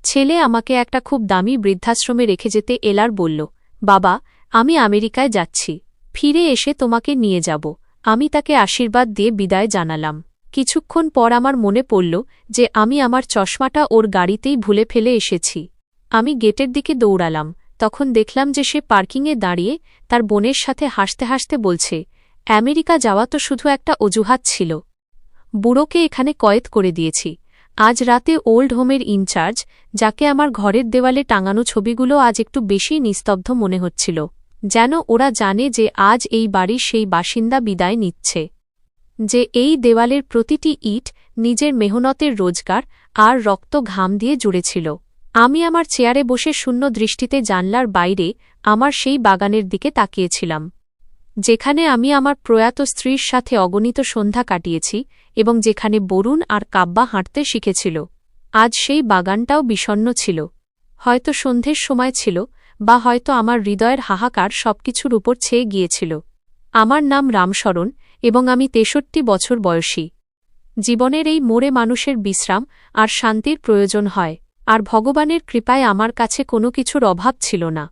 ছেলে আমাকে একটা খুব দামি বৃদ্ধাশ্রমে রেখে যেতে এলার বলল, বাবা, আমি আমেরিকায় যাচ্ছি, ফিরে এসে তোমাকে নিয়ে যাব। আমি তাকে আশীর্বাদ দিয়ে বিদায় জানালাম। কিছুক্ষণ পর আমার মনে পড়ল যে আমি আমার চশমাটা ওর গাড়িতেই ভুলে ফেলে এসেছি। আমি গেটের দিকে দৌড়ালাম, তখন দেখলাম যে সে পার্কিংয়ে দাঁড়িয়ে তার বোনের সাথে হাসতে হাসতে বলছে, আমেরিকা যাওয়া তো শুধু একটা অজুহাত ছিল। বুড়োকে এখানে কয়েদ করে দিয়েছি। আজ রাতে ওল্ড হোমের ইনচার্জ, যাকে আমার ঘরের দেওয়ালে টাঙানো ছবিগুলো আজ একটু বেশি নিস্তব্ধ মনে হচ্ছিল, যেন ওরা জানে যে আজ এই বাড়ির সেই বাসিন্দা বিদায় নিচ্ছে, যে এই দেওয়ালের প্রতিটি ইট নিজের মেহনতের রোজগার আর রক্ত ঘাম দিয়ে জুড়েছিল। আমি আমার চেয়ারে বসে শূন্য দৃষ্টিতে জানলার বাইরে আমার সেই বাগানের দিকে তাকিয়েছিলাম, যেখানে আমি আমার প্রয়াত স্ত্রীর সাথে অগণিত সন্ধ্যা কাটিয়েছি এবং যেখানে বরুণ আর কাব্যা হাঁটতে শিখেছিল। আজ সেই বাগানটাও বিষণ্ণ ছিল। হয়তো সন্ধ্যের সময় ছিল, বা হয়তো আমার হৃদয়ের হাহাকার সবকিছুর উপর ছেয়ে গিয়েছিল। আমার নাম রামশরণ এবং আমি ৬৩ বছর বয়সী। জীবনের এই মোড়ে মানুষের বিশ্রাম আর শান্তির প্রয়োজন হয়, আর ভগবানের কৃপায় আমার কাছে কোনো কিছুর অভাব ছিল না।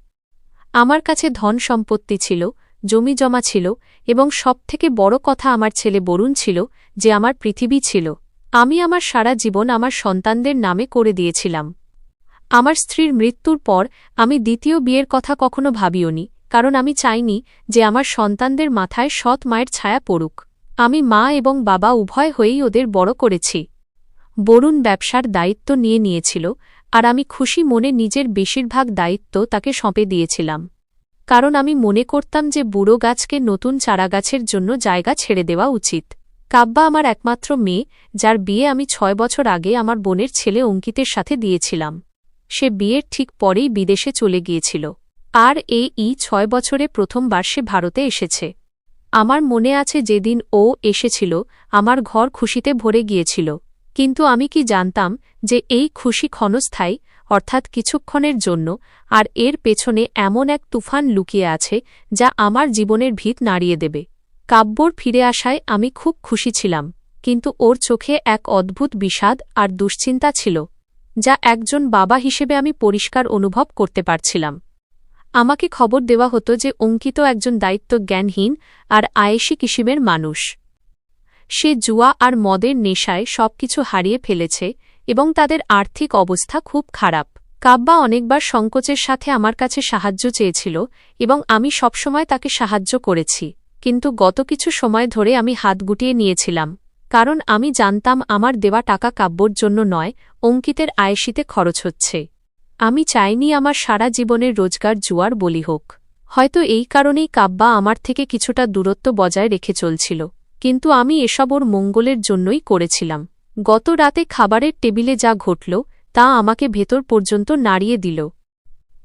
আমার কাছে ধন সম্পত্তি ছিল, জমিজমা ছিল, এবং সবথেকে বড় কথা আমার ছেলে বরুণ ছিল, যে আমার পৃথিবী ছিল। আমি আমার সারা জীবন আমার সন্তানদের নামে করে দিয়েছিলাম। আমার স্ত্রীর মৃত্যুর পর আমি দ্বিতীয় বিয়ের কথা কখনো ভাবিওনি, কারণ আমি চাইনি যে আমার সন্তানদের মাথায় সৎ মায়ের ছায়া পড়ুক। আমি মা এবং বাবা উভয় হয়েই ওদের বড় করেছি। বরুণ ব্যবসার দায়িত্ব নিয়েছিল, আর আমি খুশি মনে নিজের বেশিরভাগ দায়িত্ব তাকে সঁপে দিয়েছিলাম, কারণ আমি মনে করতাম যে বুড়ো গাছকে নতুন চারাগাছের জন্য জায়গা ছেড়ে দেওয়া উচিত। কাব্যা আমার একমাত্র মেয়ে, যার বিয়ে আমি ৬ বছর আগে আমার বোনের ছেলে অঙ্কিতের সাথে দিয়েছিলাম। সে বিয়ের ঠিক পরেই বিদেশে চলে গিয়েছিল, আর এই ৬ বছরে প্রথমবার সে ভারতে এসেছে। আমার মনে আছে যেদিন ও এসেছিল আমার ঘর খুশিতে ভরে গিয়েছিল, কিন্তু আমি কি জানতাম যে এই খুশি ক্ষণস্থায়ী, অর্থাৎ কিছুক্ষণের জন্য, আর এর পেছনে এমন এক তুফান লুকিয়ে আছে যা আমার জীবনের ভিত নাড়িয়ে দেবে। কাব্যর ফিরে আসায় আমি খুব খুশি ছিলাম, কিন্তু ওর চোখে এক অদ্ভুত বিষাদ আর দুশ্চিন্তা ছিল, যা একজন বাবা হিসেবে আমি পরিষ্কার অনুভব করতে পারছিলাম। আমাকে খবর দেওয়া হতো যে অঙ্কিত একজন দায়িত্বজ্ঞানহীন আর আয়েশি কিসিমের মানুষ। সে জুয়া আর মদের নেশায় সবকিছু হারিয়ে ফেলেছে এবং তাদের আর্থিক অবস্থা খুব খারাপ। কাব্যা অনেকবার সংকোচের সাথে আমার কাছে সাহায্য চেয়েছিল এবং আমি সবসময় তাকে সাহায্য করেছি, কিন্তু গত কিছু সময় ধরে আমি হাত গুটিয়ে নিয়েছিলাম, কারণ আমি জানতাম আমার দেওয়া টাকা কাব্যর জন্য নয়, অঙ্কিতের আয়েশিতে খরচ হচ্ছে। আমি চাইনি আমার সারা জীবনের রোজগার জুয়ার বলি হোক। হয়তো এই কারণেই কাব্যা আমার থেকে কিছুটা দূরত্ব বজায় রেখে চলছিল, কিন্তু আমি এসব ওর মঙ্গলের জন্যই করেছিলাম। গত রাতে খাবারের টেবিলে যা ঘটল তা আমাকে ভেতর পর্যন্ত নাড়িয়ে দিল।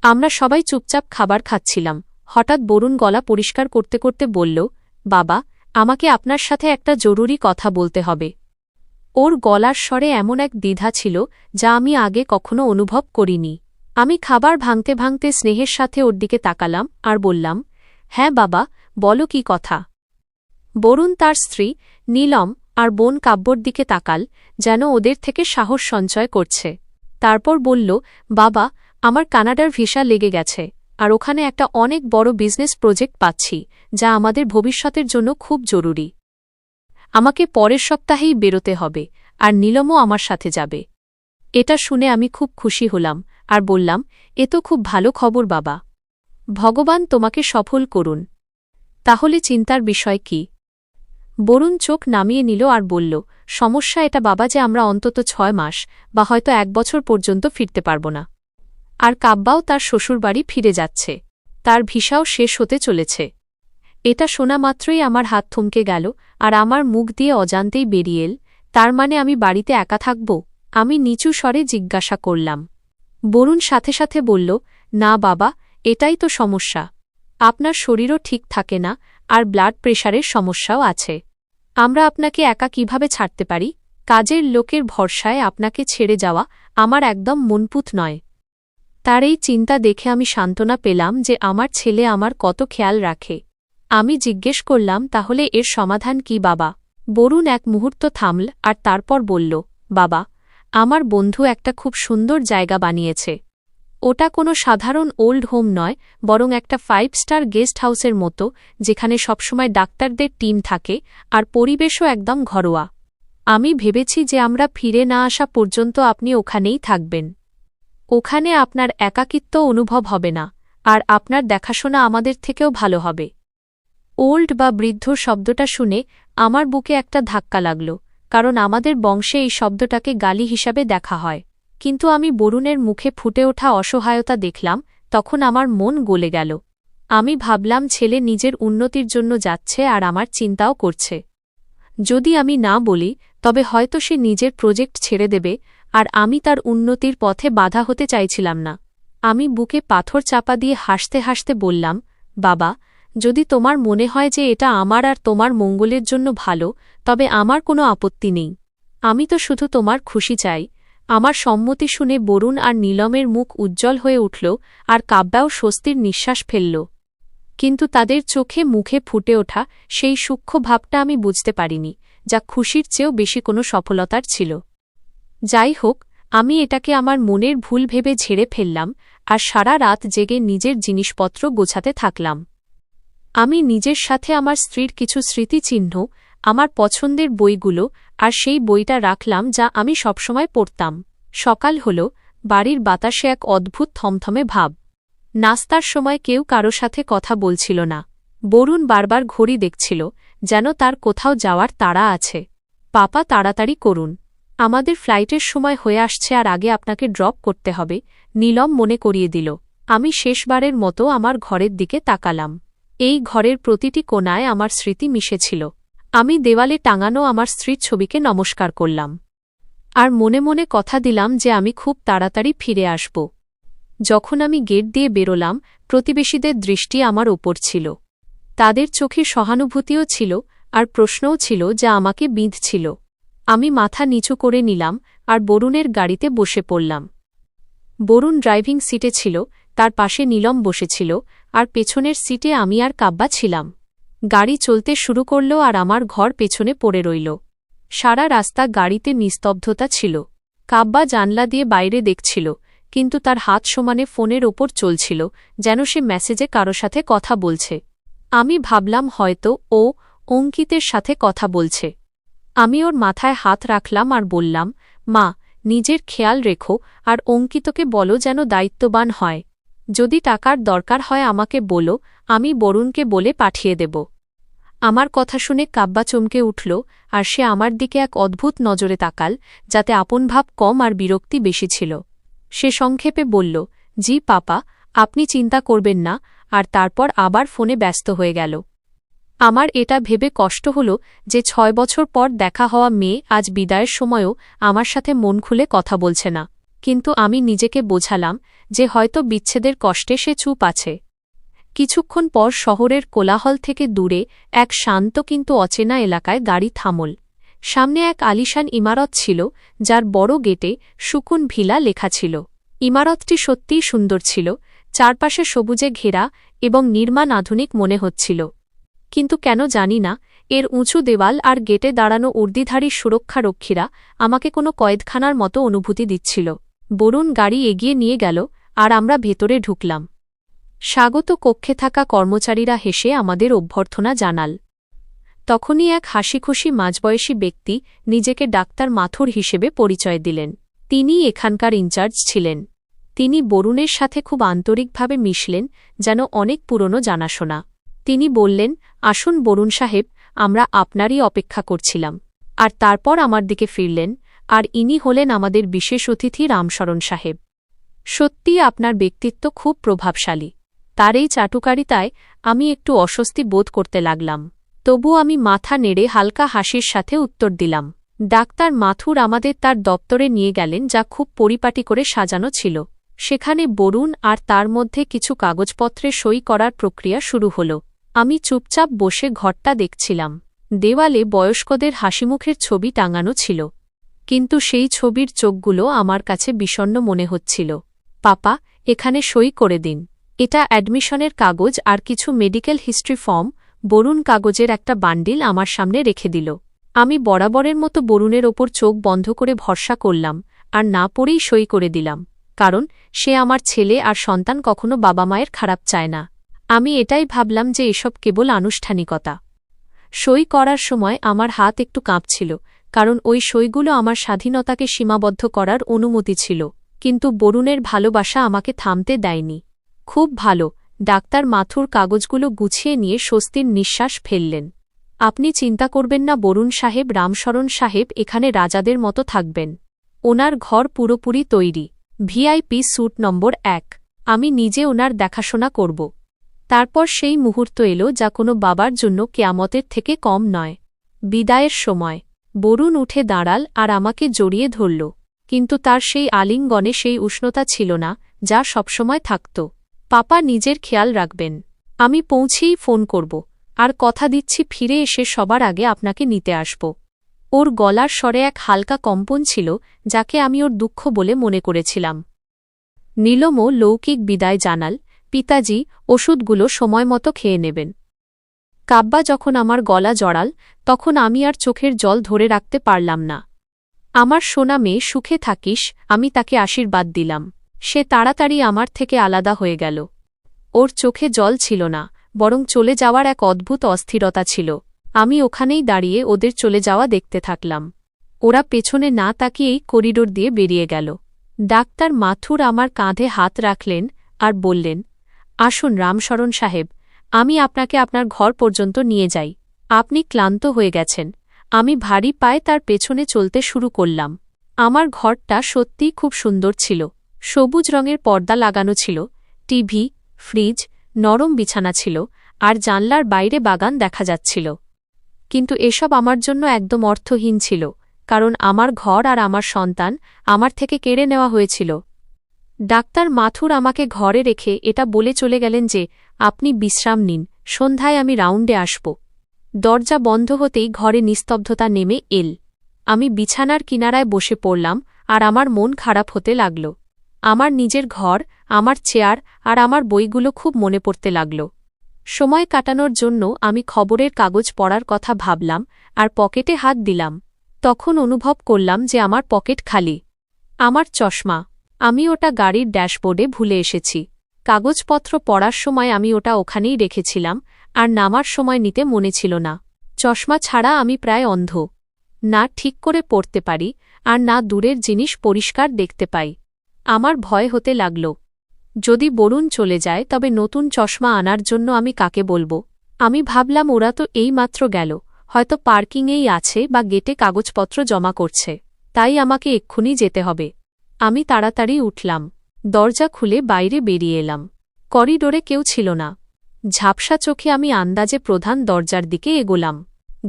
আমরা সবাই চুপচাপ খাবার খাচ্ছিলাম। হঠাৎ বরুণ গলা পরিষ্কার করতে করতে বলল, বাবা, আমাকে আপনার সাথে একটা জরুরি কথা বলতে হবে। ওর গলার স্বরে এমন এক দ্বিধা ছিল যা আমি আগে কখনো অনুভব করিনি। আমি খাবার ভাঙতে ভাঙতে স্নেহের সাথে ওর দিকে তাকালাম আর বললাম, হ্যাঁ বাবা, বলো কি কথা। বরুণ তার স্ত্রী নীলম আর বোন কাব্যর দিকে তাকাল, যেন ওদের থেকে সাহস সঞ্চয় করছে। তারপর বলল, বাবা, আমার কানাডার ভিসা লেগে গেছে, আর ওখানে একটা অনেক বড় বিজনেস প্রজেক্ট পাচ্ছি, যা আমাদের ভবিষ্যতের জন্য খুব জরুরি। আমাকে পরের সপ্তাহেই বেরোতে হবে, আর নীলমও আমার সাথে যাবে। এটা শুনে আমি খুব খুশি হলাম আর বললাম, এ তো খুব ভালো খবর বাবা। ভগবান তোমাকে সফল করুন। তাহলে চিন্তার বিষয় কি? বরুণ চোখ নামিয়ে নিল আর বলল, সমস্যা এটা বাবা যে আমরা অন্তত ৬ মাস বা হয়তো ১ বছর পর্যন্ত ফিরতে পারব না। আর কাব্যাও তার শ্বশুরবাড়ি ফিরে যাচ্ছে, তার ভিসাও শেষ হতে চলেছে। এটা শোনা মাত্রই আমার হাত থমকে গেল আর আমার মুখ দিয়ে অজান্তেই বেরিয়ে এল, তার মানে আমি বাড়িতে একা থাকব? আমি নিচু স্বরে জিজ্ঞাসা করলাম। বরুণ সাথে সাথে বলল, না বাবা, এটাই তো সমস্যা। আপনার শরীরও ঠিক থাকে না, আর ব্লাড প্রেশারের সমস্যাও আছে। আমরা আপনাকে একা কিভাবে ছাড়তে পারি? কাজের লোকের ভরসায় আপনাকে ছেড়ে যাওয়া আমার একদম মনপুত নয়। তার এই চিন্তা দেখে আমি সান্ত্বনা পেলাম যে আমার ছেলে আমার কত খেয়াল রাখে। আমি জিজ্ঞেস করলাম, তাহলে এর সমাধান কি বাবা? বরুণ এক মুহূর্ত থামল আর তারপর বলল, বাবা, আমার বন্ধু একটা খুব সুন্দর জায়গা বানিয়েছে। ওটা কোনো সাধারণ ওল্ড হোম নয়, বরং একটা 5 স্টার গেস্ট হাউসের মতো, যেখানে সবসময় ডাক্তারদের টিম থাকে আর পরিবেশও একদম ঘরোয়া। আমি ভেবেছি যে আমরা ফিরে না আসা পর্যন্ত আপনি ওখানেই থাকবেন। ওখানে আপনার একাকিত্ব অনুভব হবে না, আর আপনার দেখাশোনা আমাদের থেকেও ভালো হবে। ওল্ড বা বৃদ্ধ শব্দটা শুনে আমার বুকে একটা ধাক্কা লাগল, কারণ আমাদের বংশে এই শব্দটাকে গালি হিসাবে দেখা হয়। কিন্তু আমি বরুণের মুখে ফুটে ওঠা অসহায়তা দেখলাম, তখন আমার মন গলে গেল। আমি ভাবলাম ছেলে নিজের উন্নতির জন্য যাচ্ছে আর আমার চিন্তাও করছে। যদি আমি না বলি তবে হয়তো সে নিজের প্রজেক্ট ছেড়ে দেবে, আর আমি তার উন্নতির পথে বাধা হতে চাইছিলাম না। আমি বুকে পাথর চাপা দিয়ে হাসতে হাসতে বললাম, বাবা, যদি তোমার মনে হয় যে এটা আমার আর তোমার মঙ্গলের জন্য ভালো, তবে আমার কোনো আপত্তি নেই। আমি তো শুধু তোমার খুশি চাই। আমার সম্মতি শুনে বরুণ আর নীলমের মুখ উজ্জ্বল হয়ে উঠল, আর কাব্যাও স্বস্তির নিঃশ্বাস ফেলল। কিন্তু তাদের চোখে মুখে ফুটে ওঠা সেই সূক্ষ্ম ভাবটা আমি বুঝতে পারিনি, যা খুশির চেয়েও বেশি কোনো সফলতার ছিল। যাই হোক, আমি এটাকে আমার মনের ভুল ভেবে ঝেড়ে ফেললাম, আর সারা রাত জেগে নিজের জিনিসপত্র গোছাতে থাকলাম। আমি নিজের সাথে আমার স্ত্রীর কিছু স্মৃতিচিহ্ন, আমার পছন্দের বইগুলো, আর সেই বইটা রাখলাম যা আমি সবসময় পড়তাম। সকাল হল, বাড়ির বাতাসে এক অদ্ভুত থমথমে ভাব। নাস্তার সময় কেউ কারো সাথে কথা বলছিল না। বরুণ বারবার ঘড়ি দেখছিল, যেন তার কোথাও যাওয়ার তাড়া আছে। পাপা, তাড়াতাড়ি করুন, আমাদের ফ্লাইটের সময় হয়ে আসছে আর আগে আপনাকে ড্রপ করতে হবে, নীলম মনে করিয়ে দিল। আমি শেষবারের মতো আমার ঘরের দিকে তাকালাম। এই ঘরের প্রতিটি কোণায় আমার স্মৃতি মিশেছিল। আমি দেওয়ালে টাঙানো আমার স্ত্রীর ছবিকে নমস্কার করলাম, আর মনে মনে কথা দিলাম যে আমি খুব তাড়াতাড়ি ফিরে আসব। যখন আমি গেট দিয়ে বেরোলাম, প্রতিবেশীদের দৃষ্টি আমার ওপর ছিল। তাদের চোখে সহানুভূতিও ছিল, আর প্রশ্নও ছিল যা আমাকে বিঁধছিল। আমি মাথা নিচু করে নিলাম আর বরুণের গাড়িতে বসে পড়লাম। বরুণ ড্রাইভিং সিটে ছিল, তার পাশে নীলম বসেছিল, আর পেছনের সিটে আমি আর কাব্যা ছিলাম। গাড়ি চলতে শুরু করল, আর আমার ঘর পেছনে পড়ে রইল। সারা রাস্তা গাড়িতে নিস্তব্ধতা ছিল। কাব্যা জানলা দিয়ে বাইরে দেখছিল, কিন্তু তার হাত সমানে ফোনের ওপর চলছিল, যেন সে মেসেজে কারো সাথে কথা বলছে। আমি ভাবলাম হয়তো ও অঙ্কিতের সাথে কথা বলছে। আমি ওর মাথায় হাত রাখলাম আর বললাম, মা, নিজের খেয়াল রেখো, আর অঙ্কিতকে বলো যেন দায়িত্ববান হয়। যদি টাকার দরকার হয় আমাকে বলো, আমি বরুণকে বলে পাঠিয়ে দেব। আমার কথা শুনে কাব্যা চমকে উঠল, আর সে আমার দিকে এক অদ্ভুত নজরে তাকাল, যাতে আপন ভাব কম আর বিরক্তি বেশি ছিল। সে সংক্ষেপে বলল, জি পাপা, আপনি চিন্তা করবেন না, আর তারপর আবার ফোনে ব্যস্ত হয়ে গেল। আমার এটা ভেবে কষ্ট হল যে 6 বছর পর দেখা হওয়া মেয়ে আজ বিদায়ের সময়ও আমার সাথে মন খুলে কথা বলছে না। কিন্তু আমি নিজেকে বোঝালাম যে হয়তো বিচ্ছেদের কষ্টে সে চুপ আছে। কিছুক্ষণ পর শহরের কোলাহল থেকে দূরে এক শান্ত কিন্তু অচেনা এলাকায় গাড়ি থামল। সামনে এক আলিশান ইমারত ছিল, যার বড় গেটে সুকুন ভিলা লেখা ছিল। ইমারতটি সত্যিই সুন্দর ছিল, চারপাশে সবুজে ঘেরা এবং নির্মাণ আধুনিক মনে হচ্ছিল। কিন্তু কেন জানি না, এর উঁচু দেওয়াল আর গেটে দাঁড়ানো উর্দিধারী সুরক্ষারক্ষীরা আমাকে কোনো কয়েদখানার মতো অনুভূতি দিচ্ছিল। বরুণ গাড়ি এগিয়ে নিয়ে গেল, আর আমরা ভেতরে ঢুকলাম। স্বাগত কক্ষে থাকা কর্মচারীরা হেসে আমাদের অভ্যর্থনা জানাল। তখনই এক হাসিখুশি মাঝবয়সী ব্যক্তি নিজেকে ডাক্তার মাথুর হিসেবে পরিচয় দিলেন। তিনি এখানকার ইনচার্জ ছিলেন। তিনি বরুণের সাথে খুব আন্তরিকভাবে মিশলেন, যেন অনেক পুরনো জানাশোনা। তিনি বললেন, আসুন বরুণ সাহেব, আমরা আপনারই অপেক্ষা করছিলাম। আর তারপর আমার দিকে ফিরলেন, আর ইনি হলেন আমাদের বিশেষ অতিথি রামশরণ সাহেব। সত্যিই আপনার ব্যক্তিত্ব খুব প্রভাবশালী। তার এই চাটুকারিতায় আমি একটু অস্বস্তি বোধ করতে লাগলাম। তবু আমি মাথা নেড়ে হালকা হাসির সাথে উত্তর দিলাম। ডাক্তার মাথুর আমাদের তার দপ্তরে নিয়ে গেলেন, যা খুব পরিপাটি করে সাজানো ছিল। সেখানে বরুণ আর তার মধ্যে কিছু কাগজপত্রে সই করার প্রক্রিয়া শুরু হল। আমি চুপচাপ বসে ঘরটা দেখছিলাম। দেওয়ালে বয়স্কদের হাসিমুখের ছবি টাঙানো ছিল, কিন্তু সেই ছবির চোখগুলো আমার কাছে বিষণ্ণ মনে হচ্ছিল। পাপা, এখানে সই করে দিন। এটা অ্যাডমিশনের কাগজ আর কিছু মেডিকেল হিস্ট্রি ফর্ম। বরুণ কাগজের একটা বান্ডিল আমার সামনে রেখে দিল। আমি বরাবরের মতো বরুণের ওপর চোখ বন্ধ করে ভরসা করলাম, আর না পড়েই সই করে দিলাম, কারণ সে আমার ছেলে আর সন্তান কখনো বাবা মায়ের খারাপ চায় না। আমি এটাই ভাবলাম যে এসব কেবল আনুষ্ঠানিকতা। সই করার সময় আমার হাত একটু কাঁপছিল, কারণ ওই সইগুলো আমার স্বাধীনতাকে সীমাবদ্ধ করার অনুমতি ছিল। কিন্তু বরুণের ভালোবাসা আমাকে থামতে দেয়নি। খুব ভালো, ডাক্তার মাথুর কাগজগুলো গুছিয়ে নিয়ে স্বস্তির নিঃশ্বাস ফেললেন। আপনি চিন্তা করবেন না বরুণ সাহেব, রামশরণ সাহেব এখানে রাজাদের মতো থাকবেন। ওনার ঘর পুরোপুরি তৈরি, ভিআইপি স্যুট নম্বর 1। আমি নিজে ওনার দেখাশোনা করব। তারপর সেই মুহূর্ত এলো যা কোনো বাবার জন্য কেয়ামতের থেকে কম নয়। বিদায়ের সময় বরুণ উঠে দাঁড়াল আর আমাকে জড়িয়ে ধরল, কিন্তু তার সেই আলিঙ্গনে সেই উষ্ণতা ছিল না যা সবসময় থাকত। পাপা, নিজের খেয়াল রাখবেন। আমি পৌঁছেই ফোন করব, আর কথা দিচ্ছি ফিরে এসে সবার আগে আপনাকে নিতে আসব। ওর গলার স্বরে এক হালকা কম্পন ছিল, যাকে আমি ওর দুঃখ বলে মনে করেছিলাম। নীলমও লৌকিক বিদায় জানাল, পিতাজি, ওষুধগুলো সময়মতো খেয়ে নেবেন। কাব্বা যখন আমার গলা জড়াল, তখন আমি আর চোখের জল ধরে রাখতে পারলাম না। আমার সোনা মেয়ে, সুখে থাকিস, আমি তাকে আশীর্বাদ দিলাম। সে তাড়াতাড়ি আমার থেকে আলাদা হয়ে গেল। ওর চোখে জল ছিল না, বরং চলে যাওয়ার এক অদ্ভুত অস্থিরতা ছিল। আমি ওখানেই দাঁড়িয়ে ওদের চলে যাওয়া দেখতে থাকলাম। ওরা পেছনে না তাকিয়েই করিডোর দিয়ে বেরিয়ে গেল। ডাক্তার মাথুর আমার কাঁধে হাত রাখলেন আর বললেন, আসুন রামশরণ সাহেব, আমি আপনাকে আপনার ঘর পর্যন্ত নিয়ে যাই। আপনি ক্লান্ত হয়ে গেছেন। আমি ভারী পায়ে তার পেছনে চলতে শুরু করলাম। আমার ঘরটা সত্যিই খুব সুন্দর ছিল। সবুজ রঙের পর্দা লাগানো ছিল, টিভি, ফ্রিজ, নরম বিছানা ছিল, আর জানলার বাইরে বাগান দেখা যাচ্ছিল। কিন্তু এসব আমার জন্য একদম অর্থহীন ছিল, কারণ আমার ঘর আর আমার সন্তান আমার থেকে কেড়ে নেওয়া হয়েছিল। ডাক্তার মাথুর আমাকে ঘরে রেখে এটা বলে চলে গেলেন যে, আপনি বিশ্রাম নিন, সন্ধ্যায় আমি রাউন্ডে আসব। দরজা বন্ধ হতেই ঘরে নিস্তব্ধতা নেমে এল। আমি বিছানার কিনারায় বসে পড়লাম, আর আমার মন খারাপ হতে লাগল। আমার নিজের ঘর, আমার চেয়ার আর আমার বইগুলো খুব মনে পড়তে লাগল। সময় কাটানোর জন্য আমি খবরের কাগজ পড়ার কথা ভাবলাম আর পকেটে হাত দিলাম। তখন অনুভব করলাম যে আমার পকেট খালি। আমার চশমা, আমি ওটা গাড়ির ড্যাশবোর্ডে ভুলে এসেছি। কাগজপত্র পড়ার সময় আমি ওটা ওখানেই রেখেছিলাম, আর নামার সময় নিতে মনে ছিল না। চশমা ছাড়া আমি প্রায় অন্ধ। না ঠিক করে পড়তে পারি, আর না দূরের জিনিস পরিষ্কার দেখতে পাই। আমার ভয় হতে লাগল। যদি বরুণ চলে যায়, তবে নতুন চশমা আনার জন্য আমি কাকে বলবো? আমি ভাবলাম ওরা তো এইমাত্র গেল, হয়তো পার্কিংয়েই আছে বা গেটে কাগজপত্র জমা করছে, তাই আমাকে এক্ষুনি যেতে হবে। আমি তাড়াতাড়ি উঠলাম, দরজা খুলে বাইরে বেরিয়ে এলাম। করিডোরে কেউ ছিল না। ঝাপসা চোখে আমি আন্দাজে প্রধান দরজার দিকে এগোলাম।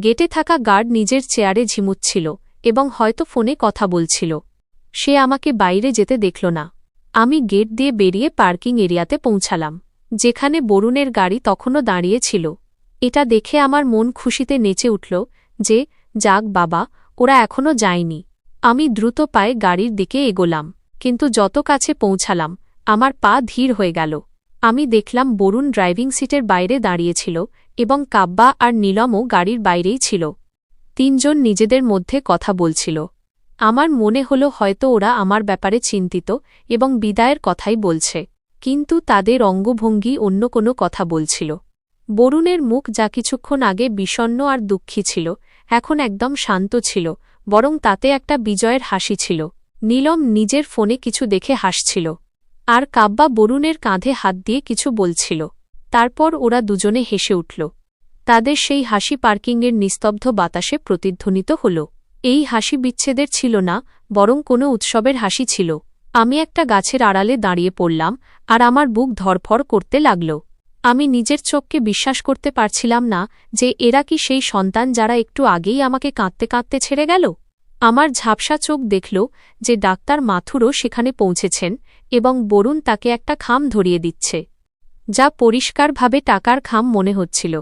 গেটে থাকা গার্ড নিজের চেয়ারে ঝিমুচ্ছিল এবং হয়তো ফোনে কথা বলছিল। সে আমাকে বাইরে যেতে দেখল না। আমি গেট দিয়ে বেরিয়ে পার্কিং এরিয়াতে পৌঁছালাম, যেখানে বরুণের গাড়ি তখনও দাঁড়িয়ে ছিল। এটা দেখে আমার মন খুশিতে নেচে উঠল যে, যাক বাবা, ওরা এখনও যায়নি। আমি দ্রুত পায়ে গাড়ির দিকে এগোলাম, কিন্তু যত কাছে পৌঁছালাম, আমার পা ধীর হয়ে গেল। আমি দেখলাম বরুণ ড্রাইভিং সিটের বাইরে দাঁড়িয়েছিল এবং কাব্বা আর নীলমও গাড়ির বাইরেই ছিল। তিনজন নিজেদের মধ্যে কথা বলছিল। আমার মনে হলো হয়তো ওরা আমার ব্যাপারে চিন্তিত এবং বিদায়ের কথাই বলছে, কিন্তু তাদের অঙ্গভঙ্গি অন্য কোনো কথা বলছিল। বরুণের মুখ, যা কিছুক্ষণ আগে বিষণ্ণ আর দুঃখী ছিল, এখন একদম শান্ত ছিল, বরং তাতে একটা বিজয়ের হাসি ছিল। নীলম নিজের ফোনে কিছু দেখে হাসছিল, আর কাব্বা বরুণের কাঁধে হাত দিয়ে কিছু বলছিল। তারপর ওরা দুজনে হেসে উঠল। তাদের সেই হাসি পার্কিংয়ের নিস্তব্ধ বাতাসে প্রতিধ্বনিত হল। এই হাসি বিচ্ছেদের ছিল না, বরং কোনো উৎসবের হাসি ছিল। আমি একটা গাছের আড়ালে দাঁড়িয়ে পড়লাম, আর আমার বুক ধড়ফড় করতে লাগল। আমি নিজের চোখকে বিশ্বাস করতে পারছিলাম না যে এরা কি সেই সন্তান যারা একটু আগেই আমাকে কাঁদতে কাঁদতে ছেড়ে গেল। আমার ঝাপসা চোখ দেখল যে ডাক্তার মাথুরও সেখানে পৌঁছেছেন এবং বরুণ তাকে একটা খাম ধরিয়ে দিচ্ছে, যা পরিষ্কারভাবে টাকার খাম মনে হচ্ছিল।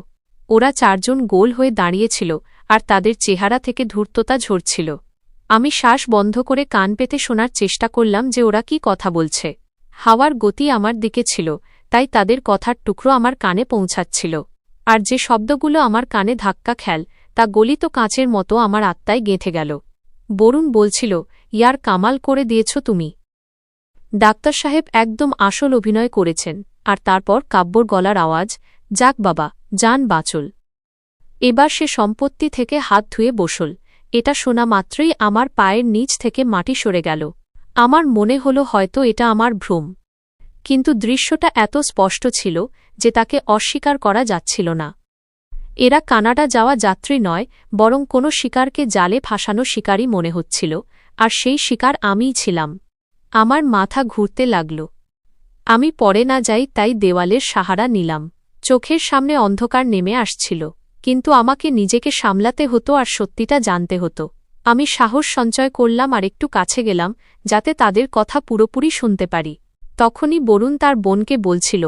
ওরা চারজন গোল হয়ে দাঁড়িয়েছিল, আর তাদের চেহারা থেকে ধূর্ততা ঝরছিল। আমি শ্বাস বন্ধ করে কান পেতে শোনার চেষ্টা করলাম যে ওরা কি কথা বলছে। হাওয়ার গতি আমার দিকে ছিল, তাই তাদের কথার টুকরো আমার কানে পৌঁছাচ্ছিল। আর যে শব্দগুলো আমার কানে ধাক্কা খেল, তা গলিত কাঁচের মতো আমার আত্মায় গেঁথে গেল। বরুণ বলছিল, ইয়ার কামাল করে দিয়েছ তুমি। ডাক্তার সাহেব একদম আসল অভিনয় করেছেন, আর তারপর কাব্যর গলার আওয়াজ, যাক বাবা, যান বাঁচল। এবার সে সম্পত্তি থেকে হাত ধুয়ে বসল। এটা শোনা মাত্রই আমার পায়ের নিচ থেকে মাটি সরে গেল। আমার মনে হল হয়তো এটা আমার ভ্রম, কিন্তু দৃশ্যটা এত স্পষ্ট ছিল যে তাকে অস্বীকার করা যাচ্ছিল না। এরা কানাডা যাওয়া যাত্রী নয়, বরং কোনো শিকারকে জালে ফাঁসানো শিকারই মনে হচ্ছিল, আর সেই শিকার আমিই ছিলাম। আমার মাথা ঘুরতে লাগল। আমি পড়ে না যাই তাই দেওয়ালের সাহারা নিলাম। চোখের সামনে অন্ধকার নেমে আসছিল, কিন্তু আমাকে নিজেকে সামলাতে হতো আর সত্যিটা জানতে হতো। আমি সাহস সঞ্চয় করলাম আর একটু কাছে গেলাম, যাতে তাদের কথা পুরোপুরি শুনতে পারি। তখনই বরুণ তার বোনকে বলছিল,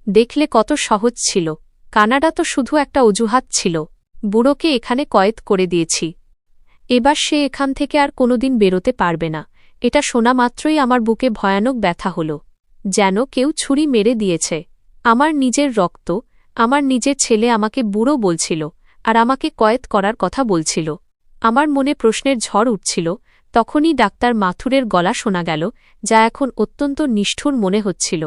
দেখলে কত সহজ ছিল, কানাডা তো শুধু একটা অজুহাত ছিল। বুড়োকে এখানে কয়েদ করে দিয়েছি, এবার সে এখান থেকে আর কোনোদিন বেরোতে পারবে না। এটা শোনা মাত্রই আমার বুকে ভয়ানক ব্যথা হল, যেন কেউ ছুরি মেরে দিয়েছে। আমার নিজের রক্ত, আমার নিজের ছেলে আমাকে বুড়ো বলছিল, আর আমাকে কয়েদ করার কথা বলছিল। আমার মনে প্রশ্নের ঝড় উঠছিল। তখনই ডাক্তার মাথুরের গলা শোনা গেল, যা এখন অত্যন্ত নিষ্ঠুর মনে হচ্ছিল।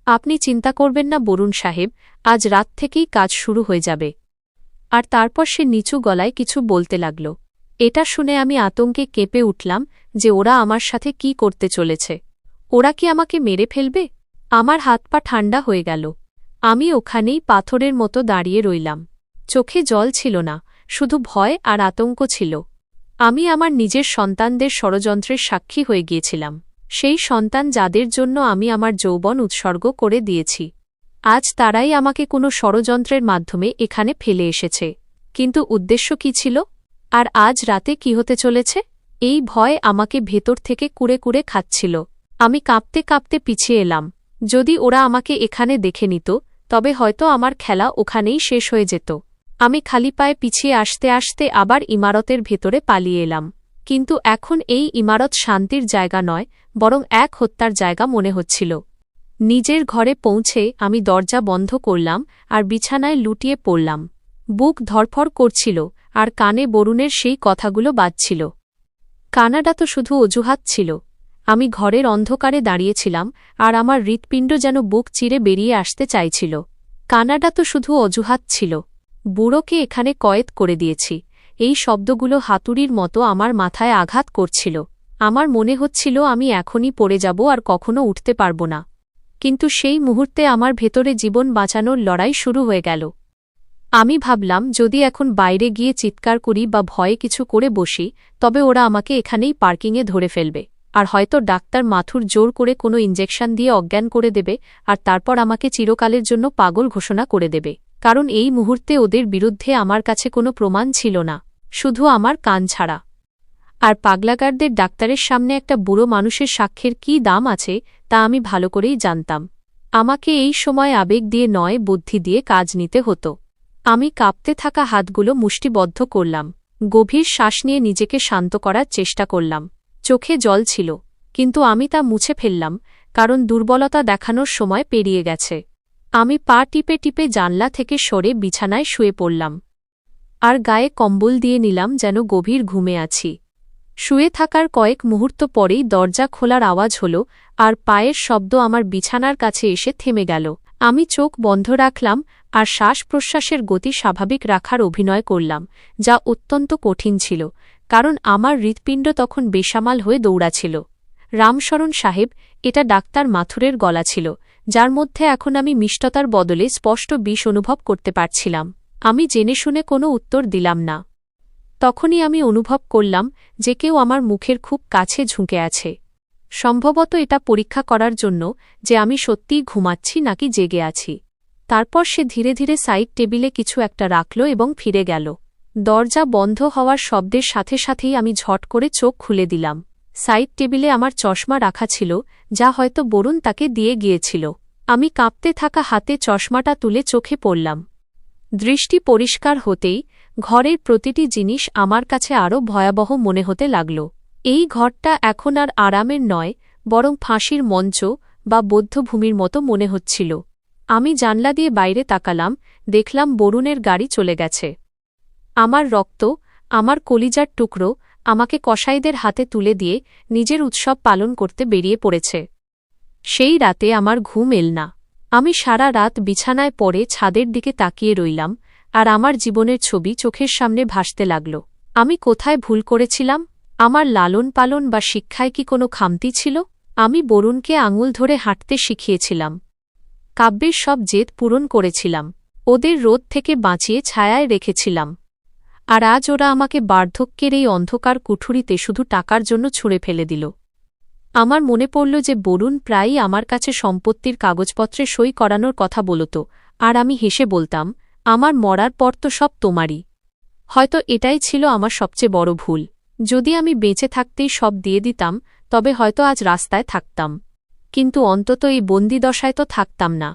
আপনি চিন্তা করবেন না বরুণ সাহেব, আজ রাত থেকেই কাজ শুরু হয়ে যাবে। আর তারপর সে নিচু গলায় কিছু বলতে লাগল। এটা শুনে আমি আতঙ্কে কেঁপে উঠলাম যে ওরা আমার সাথে কি করতে চলেছে। ওরা কি আমাকে মেরে ফেলবে? আমার হাত পা ঠান্ডা হয়ে গেল। আমি ওখানেই পাথরের মতো দাঁড়িয়ে রইলাম। চোখে জল ছিল না, শুধু ভয় আর আতঙ্ক ছিল। আমি আমার নিজের সন্তানদের ষড়যন্ত্রের সাক্ষী হয়ে গিয়েছিলাম, সেই সন্তান যাদের জন্য আমি আমার যৌবন উৎসর্গ করে দিয়েছি। আজ তারাই আমাকে কোনো ষড়যন্ত্রের মাধ্যমে এখানে ফেলে এসেছে। কিন্তু উদ্দেশ্য কি ছিল? আর আজ রাতে কি হতে চলেছে? এই ভয় আমাকে ভেতর থেকে কুড়ে কুড়ে খাচ্ছিল। আমি কাঁপতে কাঁপতে পিছিয়ে এলাম। যদি ওরা আমাকে এখানে দেখে নিত, তবে হয়তো আমার খেলা ওখানেই শেষ হয়ে যেত। আমি খালি পায়ে পিছিয়ে আসতে আসতে আবার ইমারতের ভেতরে পালিয়ে এলাম। কিন্তু এখন এই ইমারত শান্তির জায়গা নয়, বরং এক হত্যার জায়গা মনে হচ্ছিল। নিজের ঘরে পৌঁছে আমি দরজা বন্ধ করলাম আর বিছানায় লুটিয়ে পড়লাম। বুক ধড়ফড় করছিল, আর কানে বরুণের সেই কথাগুলো বাজছিল। কানাডা তো শুধু অজুহাত ছিল। আমি ঘরের অন্ধকারে দাঁড়িয়েছিলাম, আর আমার হৃৎপিণ্ড যেন বুক চিরে বেরিয়ে আসতে চাইছিল। কানাডা তো শুধু অজুহাত ছিল। বুড়োকে এখানে কয়েদ করে দিয়েছি, এই শব্দগুলো হাতুড়ির মতো আমার মাথায় আঘাত করছিল। আমার মনে হচ্ছিল আমি এখনই পড়ে যাব আর কখনো উঠতে পারব না। কিন্তু সেই মুহূর্তে আমার ভেতরে জীবন বাঁচানোর লড়াই শুরু হয়ে গেল। আমি ভাবলাম, যদি এখন বাইরে গিয়ে চিৎকার করি বা ভয়ে কিছু করে বসি, তবে ওরা আমাকে এখানেই পার্কিংয়ে ধরে ফেলবে, আর হয়তো ডাক্তার মাথুর জোর করে কোনো ইঞ্জেকশন দিয়ে অজ্ঞান করে দেবে, আর তারপর আমাকে চিরকালের জন্য পাগল ঘোষণা করে দেবে। কারণ এই মুহূর্তে ওদের বিরুদ্ধে আমার কাছে কোনো প্রমাণ ছিল না, শুধু আমার কান ছাড়া। আর পাগলাগারদের ডাক্তারের সামনে একটা বুড়ো মানুষের সাক্ষ্যের কী দাম আছে তা আমি ভালো করেই জানতাম। আমাকে এই সময় আবেগ দিয়ে নয়, বুদ্ধি দিয়ে কাজ নিতে হতো। আমি কাঁপতে থাকা হাতগুলো মুষ্টিবদ্ধ করলাম, গভীর শ্বাস নিয়ে নিজেকে শান্ত করার চেষ্টা করলাম। চোখে জল ছিল, কিন্তু আমি তা মুছে ফেললাম, কারণ দুর্বলতা দেখানোর সময় পেরিয়ে গেছে। আমি পা টিপে টিপে জানলা থেকে সরে বিছানায় শুয়ে পড়লাম, আর গায়ে কম্বল দিয়ে নিলাম যেন গভীর ঘুমে আছি। শুয়ে থাকার কয়েক মুহূর্ত পরেই দরজা খোলার আওয়াজ হল, আর পায়ের শব্দ আমার বিছানার কাছে এসে থেমে গেল। আমি চোখ বন্ধ রাখলাম আর শ্বাস প্রশ্বাসের গতি স্বাভাবিক রাখার অভিনয় করলাম, যা অত্যন্ত কঠিন ছিল, কারণ আমার হৃৎপিণ্ড তখন বেসামাল হয়ে দৌড়াছিল। রামশরণ সাহেব, এটা ডাক্তার মাথুরের গলা ছিল, যার মধ্যে এখন আমি মিষ্টতার বদলে স্পষ্ট বিষ অনুভব করতে পারছিলাম। আমি জেনে শুনে কোনো উত্তর দিলাম না। তখনই আমি অনুভব করলাম যে কেউ আমার মুখের খুব কাছে ঝুঁকে আছে। সম্ভবত এটা পরীক্ষা করার জন্য যে আমি সত্যিই ঘুমাচ্ছি নাকি জেগে আছি। তারপর সে ধীরে ধীরে সাইড টেবিলে কিছু একটা রাখল এবং ফিরে গেল। দরজা বন্ধ হওয়ার শব্দের সাথে সাথেই আমি ঝট করে চোখ খুলে দিলাম। সাইড টেবিলে আমার চশমা রাখা ছিল, যা হয়তো বরুণ তাকে দিয়ে গিয়েছিল। আমি কাঁপতে থাকা হাতে চশমাটা তুলে চোখে পড়লাম। দৃষ্টি পরিষ্কার হতেই ঘরের প্রতিটি জিনিস আমার কাছে আরও ভয়াবহ মনে হতে লাগল। এই ঘরটা এখন আর আরামের নয়, বরং ফাঁসির মঞ্চ বা বধ্যভূমির মতো মনে হচ্ছিল। আমি জানলা দিয়ে বাইরে তাকালাম, দেখলাম বরুণের গাড়ি চলে গেছে। আমার রক্ত, আমার কলিজার টুকরো আমাকে কসাইদের হাতে তুলে দিয়ে নিজের উৎসব পালন করতে বেরিয়ে পড়েছে। সেই রাতে আমার ঘুম এল না। আমি সারা রাত বিছানায় পড়ে ছাদের দিকে তাকিয়ে রইলাম, আর আমার জীবনের ছবি চোখের সামনে ভাসতে লাগল। আমি কোথায় ভুল করেছিলাম? আমার লালন পালন বা শিক্ষায় কি কোনো খামতি ছিল? আমি বরুণকে আঙুল ধরে হাঁটতে শিখিয়েছিলাম, কাব্যের সব জেদ পূরণ করেছিলাম, ওদের রোদ থেকে বাঁচিয়ে ছায়ায় রেখেছিলাম, আর আজ ওরা আমাকে বার্ধক্যের এই অন্ধকার কুঠুরিতে শুধু টাকার জন্য ছুঁড়ে ফেলে দিল। আমার মনে পড়ল যে বরুণ প্রায়ই আমার কাছে সম্পত্তির কাগজপত্রে সই করানোর কথা বলত, আর আমি হেসে বলতাম, আমার মরার পর তো সব তোমারই। হয়তো এটাই ছিল আমার সবচেয়ে বড় ভুল। যদি আমি বেঁচে থাকতেই সব দিয়ে দিতাম, তবে হয়তো আজ রাস্তায় থাকতাম, কিন্তু অন্তত এই বন্দিদশায় তো থাকতাম না।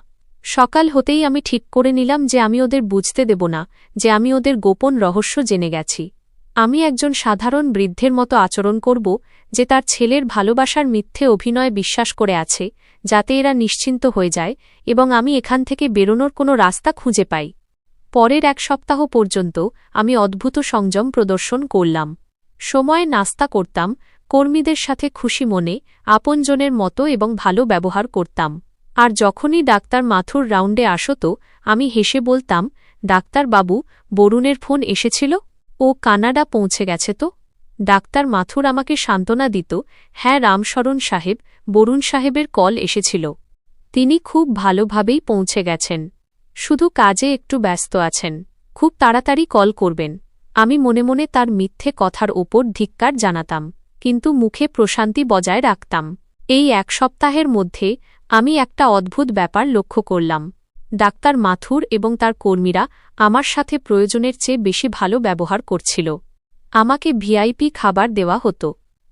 সকাল হতেই আমি ঠিক করে নিলাম যে আমি ওদের বুঝতে দেব না যে আমি ওদের গোপন রহস্য জেনে গেছি। আমি একজন সাধারণ বৃদ্ধের মতো আচরণ করব, যে তার ছেলের ভালোবাসার মিথ্যে অভিনয় বিশ্বাস করে আছে, যাতে এরা নিশ্চিন্ত হয়ে যায় এবং আমি এখান থেকে বেরোনোর কোনো রাস্তা খুঁজে পাই। পরের 1 সপ্তাহ পর্যন্ত আমি অদ্ভুত সংযম প্রদর্শন করলাম। সময়ে নাস্তা করতাম, কর্মীদের সাথে খুশি মনে আপনজনের মতো এবং ভালো ব্যবহার করতাম। আর যখনই ডাক্তার মাথুর রাউন্ডে আসত, আমি হেসে বলতাম, ডাক্তার বাবু, বরুণের ফোন এসেছিল? ও কানাডা পৌঁছে গেছে তো? ডাক্তার মাথুর আমাকে সান্ত্বনা দিত, হ্যাঁ রামশরণ সাহেব, বরুণ সাহেবের কল এসেছিল। তিনি খুব ভালোভাবেই পৌঁছে গেছেন, শুধু কাজে একটু ব্যস্ত আছেন, খুব তাড়াতাড়ি কল করবেন। আমি মনে মনে তার মিথ্যে কথার ওপর ধিক্কার জানাতাম, কিন্তু মুখে প্রশান্তি বজায় রাখতাম। এই 1 সপ্তাহের মধ্যে আমি একটা অদ্ভুত ব্যাপার লক্ষ্য করলাম। ডাক্তার মাথুর এবং তার কর্মীরা আমার সাথে প্রয়োজনের চেয়ে বেশি ভালো ব্যবহার করছিল। আমাকে ভিআইপি খাবার দেওয়া হতো,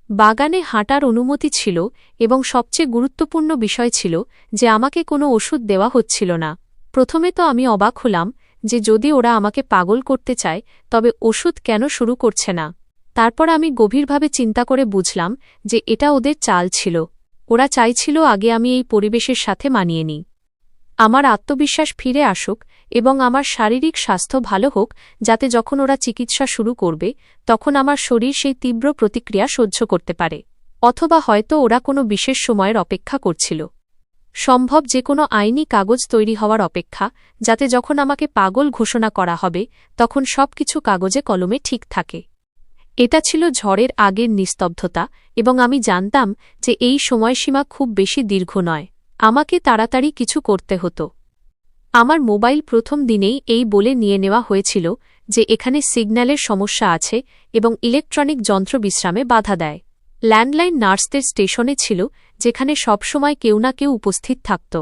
বাগানে হাঁটার অনুমতি ছিল, এবং সবচেয়ে গুরুত্বপূর্ণ বিষয় ছিল যে আমাকে কোনো ওষুধ দেওয়া হচ্ছিল না। প্রথমে তো আমি অবাক হলাম যে যদি ওরা আমাকে পাগল করতে চায়, তবে ওষুধ কেন শুরু করছে না। তারপর আমি গভীরভাবে চিন্তা করে বুঝলাম যে এটা ওদের চাল ছিল। ওরা চাইছিল আগে আমি এই পরিবেশের সাথে মানিয়ে নিই, আমার আত্মবিশ্বাস ফিরে আসুক এবং আমার শারীরিক স্বাস্থ্য ভালো হোক, যাতে যখন ওরা চিকিৎসা শুরু করবে তখন আমার শরীর সেই তীব্র প্রতিক্রিয়া সহ্য করতে পারে। অথবা হয়তো ওরা কোনো বিশেষ সময়ের অপেক্ষা করছিল, সম্ভব যে কোনো আইনি কাগজ তৈরি হওয়ার অপেক্ষা, যাতে যখন আমাকে পাগল ঘোষণা করা হবে তখন সবকিছু কাগজে কলমে ঠিক থাকে। এটা ছিল ঝড়ের আগের নিস্তব্ধতা, এবং আমি জানতাম যে এই সময়সীমা খুব বেশি দীর্ঘ নয়। আমাকে তাড়াতাড়ি কিছু করতে হতো। আমার মোবাইল প্রথম দিনেই এই বলে নিয়ে নেওয়া হয়েছিল যে এখানে সিগন্যালের সমস্যা আছে এবং ইলেকট্রনিক যন্ত্র বিশ্রামে বাধা দেয়। ল্যান্ডলাইন নার্সদের স্টেশনে ছিল, যেখানে সবসময় কেউ না কেউ উপস্থিত থাকত।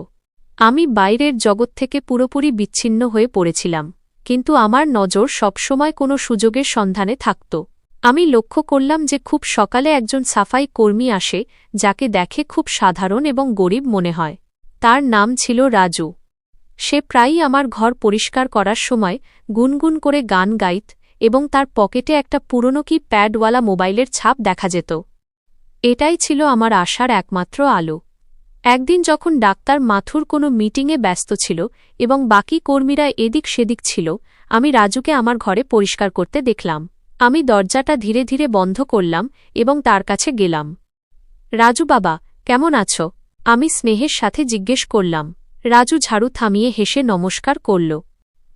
আমি বাইরের জগৎ থেকে পুরোপুরি বিচ্ছিন্ন হয়ে পড়েছিলাম, কিন্তু আমার নজর সবসময় কোনো সুযোগের সন্ধানে থাকত। আমি লক্ষ্য করলাম যে খুব সকালে একজন সাফাই কর্মী আসে, যাকে দেখে খুব সাধারণ এবং গরিব মনে হয়। তার নাম ছিল রাজু। সে প্রায়ই আমার ঘর পরিষ্কার করার সময় গুনগুন করে গান গাইত, এবং তার পকেটে একটা পুরনো কি প্যাডওয়ালা মোবাইলের ছাপ দেখা যেত। এটাই ছিল আমার আশার একমাত্র আলো। একদিন যখন ডাক্তার মাথুর কোনো মিটিংয়ে ব্যস্ত ছিল এবং বাকি কর্মীরা এদিক সেদিক ছিল, আমি রাজুকে আমার ঘরে পরিষ্কার করতে দেখলাম। আমি দরজাটা ধীরে ধীরে বন্ধ করলাম এবং তার কাছে গেলাম। রাজু বাবা, কেমন আছো? আমি স্নেহের সাথে জিজ্ঞেস করলাম। রাজু ঝাড়ু থামিয়ে হেসে নমস্কার করল।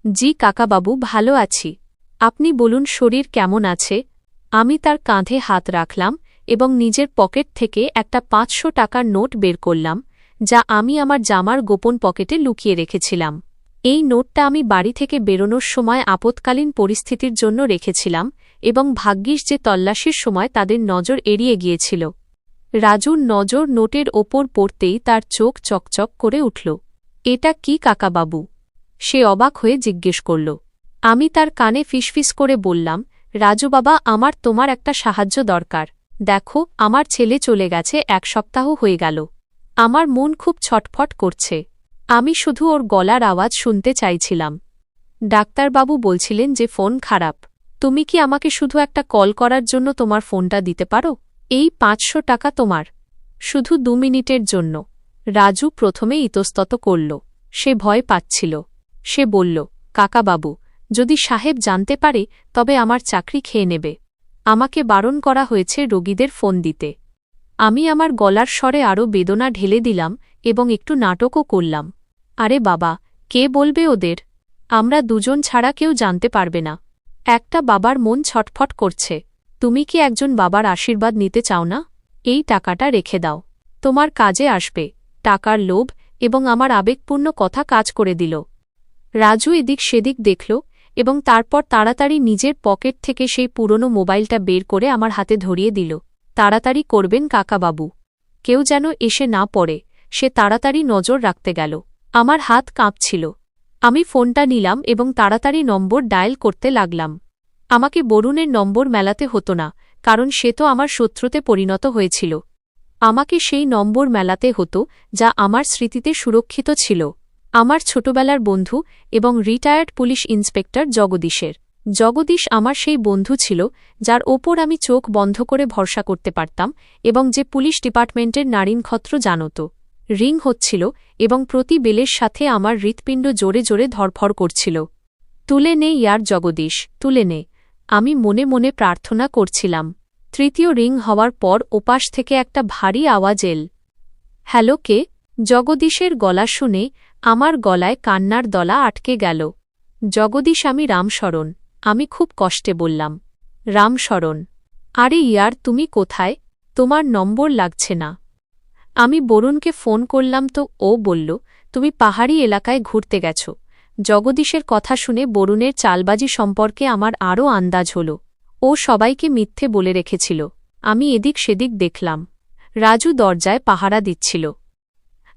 জি কাকাবাবু, ভালো আছি। আপনি বলুন শরীর কেমন আছে? আমি তার কাঁধে হাত রাখলাম এবং নিজের পকেট থেকে একটা 500 টাকার নোট বের করলাম, যা আমি আমার জামার গোপন পকেটে লুকিয়ে রেখেছিলাম। এই নোটটা আমি বাড়ি থেকে বেরোনোর সময় আপৎকালীন পরিস্থিতির জন্য রেখেছিলাম, এবং ভাগ্যিস যে তল্লাশির সময় তাদের নজর এড়িয়ে গিয়েছিল। রাজুর নজর নোটের ওপর পড়তেই তার চোখ চকচক করে উঠল। এটা কি কাকাবাবু? সে অবাক হয়ে জিজ্ঞেস করল। আমি তার কানে ফিসফিস করে বললাম, রাজু বাবা, আমার তোমার একটা সাহায্য দরকার। দেখো, আমার ছেলে চলে গেছে, 1 সপ্তাহ হয়ে গেল। আমার মন খুব ছটফট করছে। আমি শুধু ওর গলার আওয়াজ শুনতে চাইছিলাম। ডাক্তারবাবু বলছিলেন যে ফোন খারাপ। তুমি কি আমাকে শুধু একটা কল করার জন্য তোমার ফোনটা দিতে পারো? এই 500 টাকা তোমার, শুধু 2 মিনিটের জন্য। রাজু প্রথমে ইতস্তত করল, সে ভয় পাচ্ছিল। সে বলল, কাকাবাবু, যদি সাহেব জানতে পারে তবে আমার চাকরি খেয়ে নেবে। আমাকে বারণ করা হয়েছে রোগীদের ফোন দিতে। আমি আমার গলার স্বরে আরও বেদনা ঢেলে দিলাম এবং একটু নাটকও করলাম। আরে বাবা, কে বলবে ওদের? আমরা দুজন ছাড়া কেউ জানতে পারবে না। একটা বাবার মন ছটফট করছে। তুমি কি একজন বাবার আশীর্বাদ নিতে চাও না? এই টাকাটা রেখে দাও, তোমার কাজে আসবে। টাকার লোভ এবং আমার আবেগপূর্ণ কথা কাজ করে দিল। রাজু এদিক সেদিক দেখল এবং তারপর তাড়াতাড়ি নিজের পকেট থেকে সেই পুরনো মোবাইলটা বের করে আমার হাতে ধরিয়ে দিল। তাড়াতাড়ি করবেন কাকাবাবু, কেউ যেন এসে না পড়ে। সে তাড়াতাড়ি নজর রাখতে গেল। আমার হাত কাঁপছিল। আমি ফোনটা নিলাম এবং তাড়াতাড়ি নম্বর ডায়াল করতে লাগলাম। আমাকে বরুণের নম্বর মেলাতে হতো না, কারণ সে তো আমার শত্রুতে পরিণত হয়েছিল। আমাকে সেই নম্বর মেলাতে হতো যা আমার স্মৃতিতে সুরক্ষিত ছিল, আমার ছোটবেলার বন্ধু এবং রিটায়ার্ড পুলিশ ইন্সপেক্টর জগদীশের। জগদীশ আমার সেই বন্ধু ছিল যার ওপর আমি চোখ বন্ধ করে ভরসা করতে পারতাম এবং যে পুলিশ ডিপার্টমেন্টের নারীনক্ষত্র জানত। রিং হচ্ছিল এবং প্রতি বেলের সাথে আমার হৃৎপিণ্ড জোরে জোরে ধরফড় করছিল। তুলে নে ইয়ার জগদীশ, তুলে নে, আমি মনে মনে প্রার্থনা করছিলাম। তৃতীয় রিং হওয়ার পর ওপাশ থেকে একটা ভারী আওয়াজ এল। হ্যালো, কে? জগদীশের গলা শুনে আমার গলায় কান্নার দলা আটকে গেল। জগদীশ, আমি রামশরণ। আমি খুব কষ্টে বললাম। রামশরণ? আরে ইয়ার, তুমি কোথায়? তোমার নম্বর লাগছে না। আমি বরুণকে ফোন করলাম তো ও বলল তুমি পাহাড়ি এলাকায় ঘুরতে গেছ। জগদীশের কথা শুনে বরুণের চালবাজি সম্পর্কে আমার আরও আন্দাজ হল। ও সবাইকে মিথ্যে বলে রেখেছিল। আমি এদিক সেদিক দেখলাম। রাজু দরজায় পাহারা দিচ্ছিল।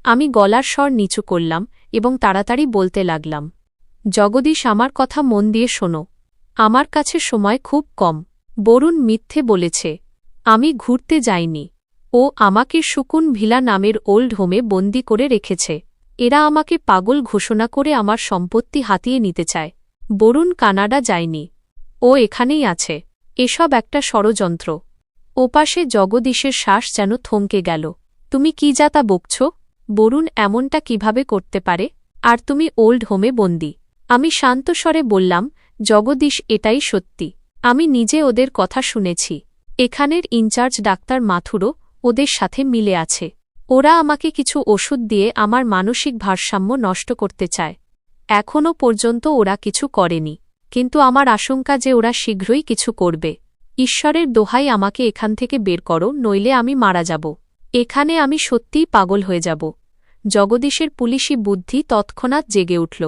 আমি গলার স্বর নিচু করলাম এবং তাড়াতাড়ি বলতে লাগলাম, জগদীশ, আমার কথা মন দিয়ে শোনো। আমার কাছে সময় খুব কম। বরুণ মিথ্যে বলেছে। আমি ঘুরতে যাইনি। ও আমাকে সুকুন ভিলা নামের ওল্ড হোমে বন্দি করে রেখেছে। এরা আমাকে পাগল ঘোষণা করে আমার সম্পত্তি হাতিয়ে নিতে চায়। বরুণ কানাডা যায়নি, ও এখানেই আছে। এসব একটা ষড়যন্ত্র। ওপাশে জগদীশের শ্বাস যেন থমকে গেল। তুমি কি যা তা বকছ? বরুণ এমনটা কিভাবে করতে পারে? আর তুমি ওল্ড হোমে বন্দি? আমি শান্ত স্বরে বললাম, জগদীশ, এটাই সত্যি। আমি নিজে ওদের কথা শুনেছি। এখানের ইনচার্জ ডাক্তার মাথুরও ওদের সাথে মিলে আছে। ওরা আমাকে কিছু ওষুধ দিয়ে আমার মানসিক ভারসাম্য নষ্ট করতে চায়। এখনও পর্যন্ত ওরা কিছু করেনি, কিন্তু আমার আশঙ্কা যে ওরা শীঘ্রই কিছু করবে। ঈশ্বরের দোহাই আমাকে এখান থেকে বের করো, নইলে আমি মারা যাব। এখানে আমি সত্যিই পাগল হয়ে যাব। জগদীশের পুলিশি বুদ্ধি তৎক্ষণাৎ জেগে উঠল।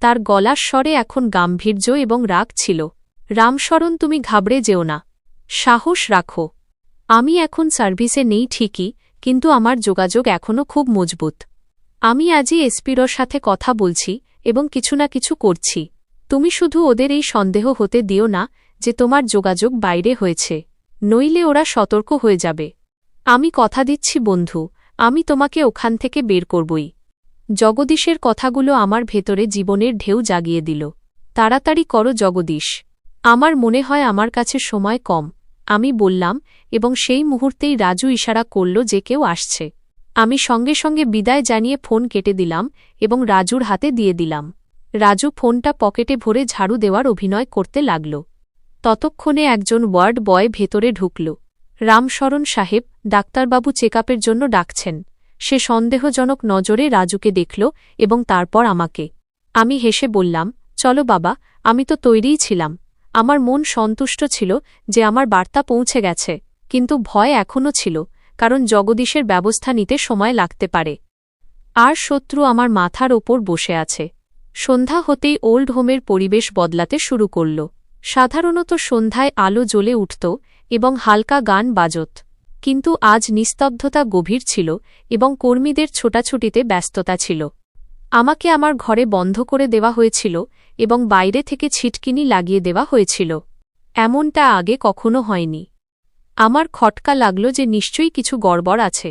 তার গলার স্বরে এখন গাম্ভীর্য এবং রাগ ছিল। রামশরণ, তুমি ঘাবড়ে যেও না। সাহস রাখো। আমি এখন সার্ভিসে নেই ঠিকই, কিন্তু আমার যোগাযোগ এখনও খুব মজবুত। আমি আজই এসপির সাথে কথা বলছি এবং কিছু না কিছু করছি। তুমি শুধু ওদের এই সন্দেহ হতে দিও না যে তোমার যোগাযোগ বাইরে হয়েছে, নইলে ওরা সতর্ক হয়ে যাবে। আমি কথা দিচ্ছি বন্ধু, আমি তোমাকে ওখান থেকে বের করবই। জগদীশের কথাগুলো আমার ভেতরে জীবনের ঢেউ জাগিয়ে দিল। তাড়াতাড়ি করো জগদীশ, আমার মনে হয় আমার কাছে সময় কম। আমি বললাম এবং সেই মুহূর্তেই রাজু ইশারা করল যে কেউ আসছে। আমি সঙ্গে সঙ্গে বিদায় জানিয়ে ফোন কেটে দিলাম এবং রাজুর হাতে দিয়ে দিলাম। রাজু ফোনটা পকেটে ভরে ঝাড়ু দেওয়ার অভিনয় করতে লাগল। ততক্ষণে একজন ওয়ার্ড বয় ভেতরে ঢুকল। রামশরণ সাহেব, ডাক্তারবাবু চেকআপের জন্য ডাকছেন। সে সন্দেহজনক নজরে রাজুকে দেখল এবং তারপর আমাকে। আমি হেসে বললাম, চলো বাবা, আমি তো তৈরিই ছিলাম। আমার মন সন্তুষ্ট ছিল যে আমার বার্তা পৌঁছে গেছে, কিন্তু ভয় এখনও ছিল, কারণ জগদীশের ব্যবস্থা নিতে সময় লাগতে পারে। আর শত্রু আমার মাথার ওপর বসে আছে। সন্ধ্যা হতেই ওল্ড হোমের পরিবেশ বদলাতে শুরু করল। সাধারণত সন্ধ্যায় আলো জ্বলে উঠত এবং হালকা গান বাজত, কিন্তু আজ নিস্তব্ধতা গভীর ছিল এবং কর্মীদের ছোটাছুটিতে ব্যস্ততা ছিল। আমাকে আমার ঘরে বন্ধ করে দেওয়া হয়েছিল এবং বাইরে থেকে ছিটকিনি লাগিয়ে দেওয়া হয়েছিল। এমনটা আগে কখনো হয়নি। আমার খটকা লাগল যে নিশ্চয়ই কিছু গড়বড় আছে।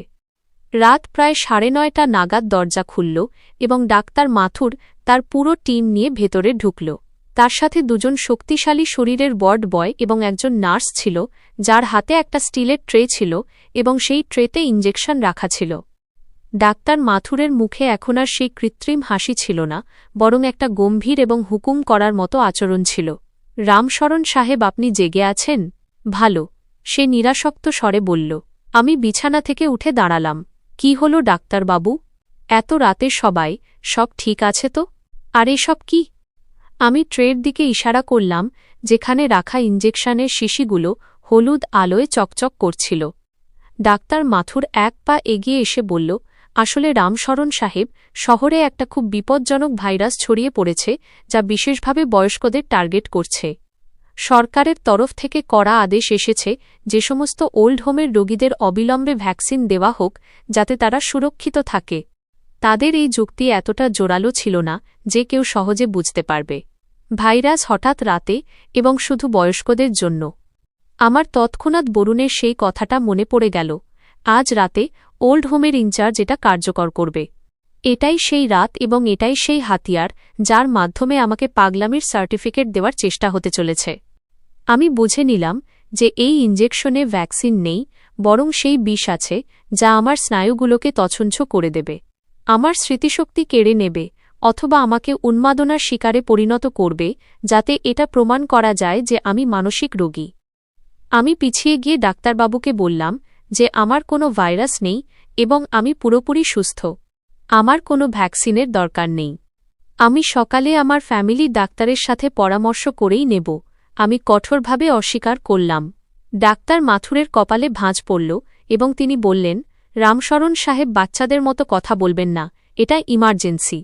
রাত প্রায় 9:30 নাগাদ দরজা খুলল এবং ডাক্তার মাথুর তার পুরো টিম নিয়ে ভেতরে ঢুকল। তার সাথে দুজন শক্তিশালী শরীরের ওয়ার্ড বয় এবং একজন নার্স ছিল, যার হাতে একটা স্টিলের ট্রে ছিল এবং সেই ট্রেতে ইঞ্জেকশন রাখা ছিল। ডাক্তার মাথুরের মুখে এখন আর সেই কৃত্রিম হাসি ছিল না, বরং একটা গম্ভীর এবং হুকুম করার মতো আচরণ ছিল। রামশরণ সাহেব, আপনি জেগে আছেন? ভালো, সে নিরাসক্ত স্বরে বলল। আমি বিছানা থেকে উঠে দাঁড়ালাম। কি হল ডাক্তারবাবু? এত রাতে সব ঠিক আছে তো? আর এসব কি? আমি ট্রের দিকে ইশারা করলাম, যেখানে রাখা ইঞ্জেকশনের শিশিগুলো হলুদ আলোয় চকচক করছিল। ডাক্তার মাথুর এক পা এগিয়ে এসে বলল, আসলে রামশরণ সাহেব, শহরে একটা খুব বিপজ্জনক ভাইরাস ছড়িয়ে পড়েছে, যা বিশেষভাবে বয়স্কদের টার্গেট করছে। সরকারের তরফ থেকে কড়া আদেশ এসেছে যে সমস্ত ওল্ড হোমের রোগীদের অবিলম্বে ভ্যাকসিন দেওয়া হোক, যাতে তারা সুরক্ষিত থাকে। তাদের এই যুক্তি এতটা জোরালো ছিল না যে কেউ সহজে বুঝতে পারবে। ভাইরাস হঠাৎ রাতে এবং শুধু বয়স্কদের জন্য। আমার তৎক্ষণাৎ বরুণের সেই কথাটা মনে পড়ে গেল। আজ রাতে ওল্ড হোমের ইনচার্জ এটা কার্যকর করবে। এটাই সেই রাত এবং এটাই সেই হাতিয়ার, যার মাধ্যমে আমাকে পাগলামির সার্টিফিকেট দেওয়ার চেষ্টা হতে চলেছে। আমি বুঝে নিলাম যে এই ইঞ্জেকশনে ভ্যাকসিন নেই, বরং সেই বিষ আছে, যা আমার স্নায়ুগুলোকে তছঞ্ছ করে দেবে, আমার স্মৃতিশক্তি কেড়ে নেবে, অথবা আমাকে উন্মাদনার শিকারে পরিণত করবে, যাতে এটা প্রমাণ করা যায় যে আমি মানসিক রোগী। আমি পিছিয়ে গিয়ে ডাক্তারবাবুকে বললাম যে আমার কোনো ভাইরাস নেই এবং আমি পুরোপুরি সুস্থ। আমার কোনো ভ্যাকসিনের দরকার নেই। আমি সকালে আমার ফ্যামিলি ডাক্তারের সাথে পরামর্শ করেই নেব। আমি কঠোরভাবে অস্বীকার করলাম। ডাক্তার মাথুরের কপালে ভাঁজ পড়ল এবং তিনি বললেন, রামশরণ সাহেব, বাচ্চাদের মতো কথা বলবেন না, এটা ইমার্জেন্সি।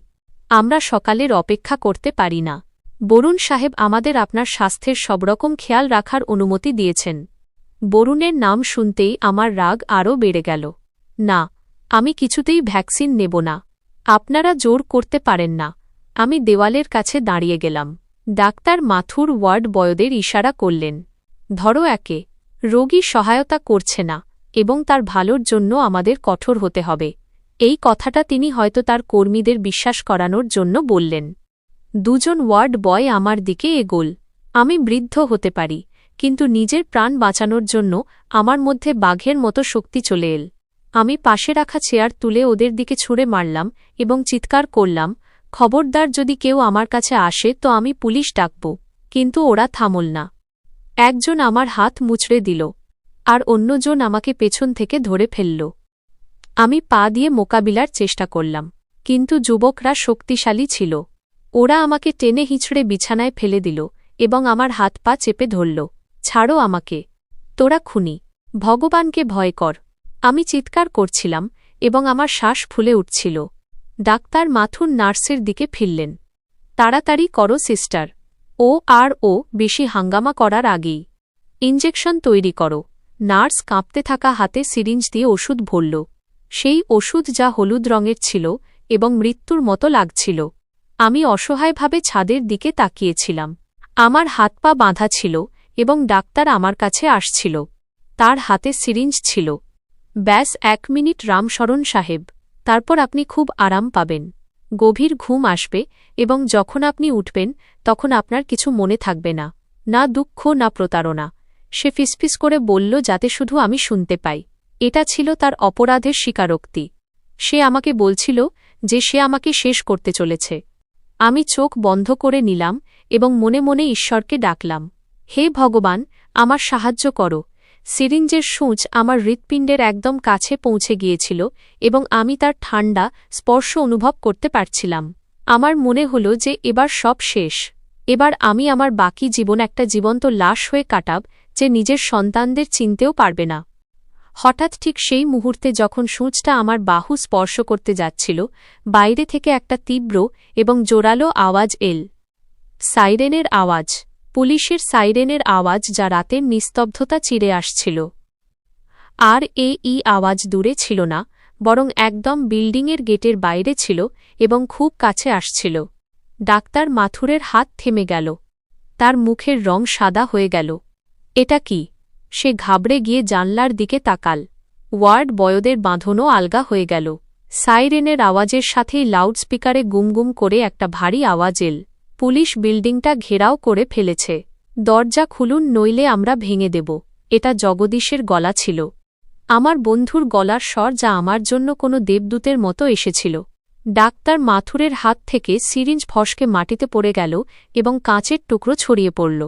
আমরা সকালের অপেক্ষা করতে পারি না। বরুণ সাহেব আমাদের আপনার স্বাস্থ্যের সবরকম খেয়াল রাখার অনুমতি দিয়েছেন। বরুণের নাম শুনতেই আমার রাগ আরও বেড়ে গেল। না, আমি কিছুতেই ভ্যাকসিন নেব না। আপনারা জোর করতে পারেন না। আমি দেওয়ালের কাছে দাঁড়িয়ে গেলাম। ডাক্তার মাথুর ওয়ার্ড বয়দের ইশারা করলেন, ধরো একে। রোগী সহায়তা করছে না এবং তার ভালোর জন্য আমাদের কঠোর হতে হবে। এই কথাটা তিনি হয়তো তার কর্মীদের বিশ্বাস করানোর জন্য বললেন। দুজন ওয়ার্ড বয় আমার দিকে এগোল। আমি বৃদ্ধ হতে পারি, কিন্তু নিজের প্রাণ বাঁচানোর জন্য আমার মধ্যে বাঘের মতো শক্তি চলে এল। আমি পাশে রাখা চেয়ার তুলে ওদের দিকে ছুঁড়ে মারলাম এবং চিৎকার করলাম, খবরদার, যদি কেউ আমার কাছে আসে তো আমি পুলিশ ডাকব। কিন্তু ওরা থামল না। একজন আমার হাত মুচড়ে দিল, আর অন্যজন আমাকে পেছন থেকে ধরে ফেলল। আমি পা দিয়ে মোকাবিলার চেষ্টা করলাম, কিন্তু যুবকরা শক্তিশালী ছিল। ওরা আমাকে টেনে হিঁচড়ে বিছানায় ফেলে দিল এবং আমার হাত পা চেপে ধরল। ছাড়ো আমাকে, তোরা খুনি, ভগবানকে ভয় কর। আমি চিৎকার করছিলাম এবং আমার শ্বাস ফুলে উঠছিল। ডাক্তার মাথুর নার্সের দিকে ফিরলেন। তাড়াতাড়ি করো সিস্টার। ও বেশি হাঙ্গামা করার আগেই ইঞ্জেকশন তৈরি করো। নার্স কাঁপতে থাকা হাতে সিরিঞ্জ দিয়ে ওষুধ ভরল। সেই ওষুধ যা হলুদ রঙের ছিল এবং মৃত্যুর মতো লাগছিল। আমি অসহায়ভাবে ছাদের দিকে তাকিয়েছিলাম। আমার হাত পা বাঁধা ছিল এবং ডাক্তার আমার কাছে আসছিল। তার হাতে সিরিঞ্জ ছিল। ব্যাস 1 মিনিট রামশরণ সাহেব, তারপর আপনি খুব আরাম পাবেন। গভীর ঘুম আসবে এবং যখন আপনি উঠবেন তখন আপনার কিছু মনে থাকবে না, না দুঃখ, না প্রতারণা। সে ফিসফিস করে বলল, যাতে শুধু আমি শুনতে পাই। এটা ছিল তার অপরাধের স্বীকারোক্তি। সে আমাকে বলছিল যে সে আমাকে শেষ করতে চলেছে। আমি চোখ বন্ধ করে নিলাম এবং মনে মনে ঈশ্বরকে ডাকলাম, হে ভগবান, আমার সাহায্য করো। সিরিঞ্জের সূঁচ আমার হৃৎপিণ্ডের একদম কাছে পৌঁছে গিয়েছিল এবং আমি তার ঠান্ডা স্পর্শ অনুভব করতে পারছিলাম। আমার মনে হল যে এবার সব শেষ। এবার আমি আমার বাকি জীবন একটা জীবন্ত লাশ হয়ে কাটাব, যে নিজের সন্তানদের চিনতেও পারবে না। হঠাৎ ঠিক সেই মুহূর্তে যখন সূঁচটা আমার বাহু স্পর্শ করতে যাচ্ছিল, বাইরে থেকে একটা তীব্র এবং জোরালো আওয়াজ এল। সাইরেনের আওয়াজ, পুলিশের সাইরেনের আওয়াজ, যা রাতের নিস্তব্ধতা চিরে আসছিল। আর এই আওয়াজ দূরে ছিল না, বরং একদম বিল্ডিংয়ের গেটের বাইরে ছিল এবং খুব কাছে আসছিল। ডাক্তার মাথুরের হাত থেমে গেল। তার মুখের রং সাদা হয়ে গেল। এটা কি? সে ঘাবড়ে গিয়ে জানলার দিকে তাকাল। ওয়ার্ড বয়দের বাঁধনও আলগা হয়ে গেল। সাইরেনের আওয়াজের সাথেই লাউডস্পিকারে গুমগুম করে একটা ভারী আওয়াজ এল। পুলিশ বিল্ডিংটা ঘেরাও করে ফেলেছে। দরজা খুলুন, নইলে আমরা ভেঙে দেব। এটা জগদীশের গলা ছিল। আমার বন্ধুর গলার স্বর, যা আমার জন্য কোনো দেবদূতের মতো এসেছিল। ডাক্তার মাথুরের হাত থেকে সিরিঞ্জ ফসকে মাটিতে পড়ে গেল এবং কাঁচের টুকরো ছড়িয়ে পড়ল।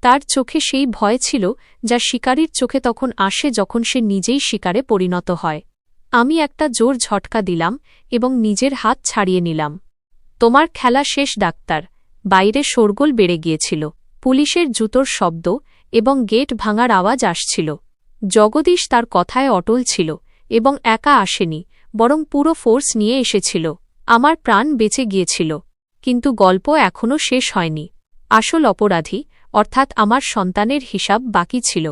তার চোখে সেই ভয় ছিল যা শিকারীর চোখে তখন আসে যখন সে নিজেই শিকারে পরিণত হয়। আমি একটা জোর ঝটকা দিলাম এবং নিজের হাত ছাড়িয়ে নিলাম। তোমার খেলা শেষ ডাক্তার। বাইরে শোরগোল বেড়ে গিয়েছিল। পুলিশের জুতোর শব্দ এবং গেট ভাঙার আওয়াজ আসছিল। জগদীশ তার কথায় অটল ছিল এবং একা আসেনি, বরং পুরো ফোর্স নিয়ে এসেছিল। আমার প্রাণ বেঁচে গিয়েছিল। কিন্তু গল্প এখনও শেষ হয়নি। আসল অপরাধী, অর্থাৎ আমার সন্তানের হিসাব বাকি ছিল,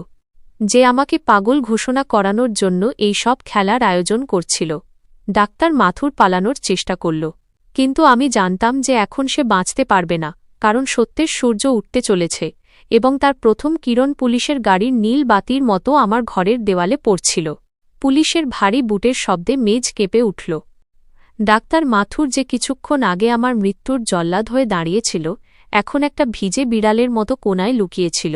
যে আমাকে পাগল ঘোষণা করানোর জন্য এই সব খেলার আয়োজন করছিল। ডাক্তার মাথুর পালানোর চেষ্টা করল, কিন্তু আমি জানতাম যে এখন সে বাঁচতে পারবে না, কারণ সত্যের সূর্য উঠতে চলেছে এবং তার প্রথম কিরণ পুলিশের গাড়ির নীল বাতির মতো আমার ঘরের দেওয়ালে পড়ছিল। পুলিশের ভারী বুটের শব্দে মেঝ কেঁপে উঠল। ডাক্তার মাথুর, যে কিছুক্ষণ আগে আমার মৃত্যুর জল্লাদ হয়ে দাঁড়িয়েছিল, এখন একটা ভিজে বিড়ালের মতো কোনায় লুকিয়েছিল।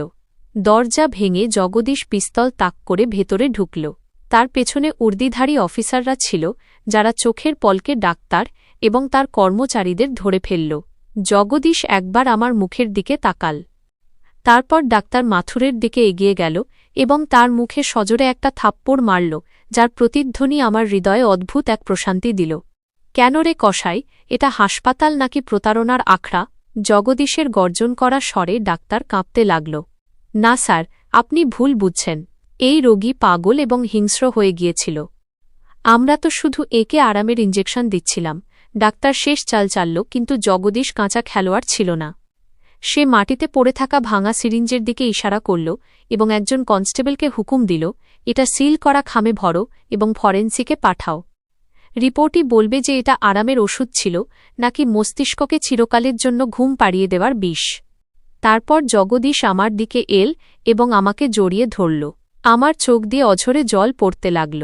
দরজা ভেঙে জগদীশ পিস্তল তাক করে ভেতরে ঢুকল। তার পেছনে উর্দিধারী অফিসাররা ছিল, যারা চোখের পলকে ডাক্তার এবং তার কর্মচারীদের ধরে ফেলল। জগদীশ একবার আমার মুখের দিকে তাকাল, তারপর ডাক্তার মাথুরের দিকে এগিয়ে গেল এবং তার মুখে সজোরে একটা থাপ্পড় মারল, যার প্রতিধ্বনি আমার হৃদয়ে অদ্ভুত এক প্রশান্তি দিল। কেন রে কসাই, এটা হাসপাতাল নাকি প্রতারণার আখড়া? জগদীশের গর্জন করা স্বরে ডাক্তার কাঁপতে লাগল। না স্যার, আপনি ভুল বুঝছেন। এই রোগী পাগল এবং হিংস্র হয়ে গিয়েছিল। আমরা তো শুধু একে আরামের ইঞ্জেকশন দিচ্ছিলাম। ডাক্তার শেষ চাল চালল, কিন্তু জগদীশ কাঁচা খেলোয়াড় ছিল না। সে মাটিতে পড়ে থাকা ভাঙা সিরিঞ্জের দিকে ইশারা করল এবং একজন কনস্টেবলকে হুকুম দিল, এটা সিল করা খামে ভরো এবং ফরেন্সিকে পাঠাও। রিপোর্টই বলবে যে এটা আরামের ওষুধ ছিল নাকি মস্তিষ্ককে চিরকালের জন্য ঘুম পাড়িয়ে দেওয়ার বিষ। তারপর জগদীশ আমার দিকে এল এবং আমাকে জড়িয়ে ধরল। আমার চোখ দিয়ে অঝরে জল পড়তে লাগল।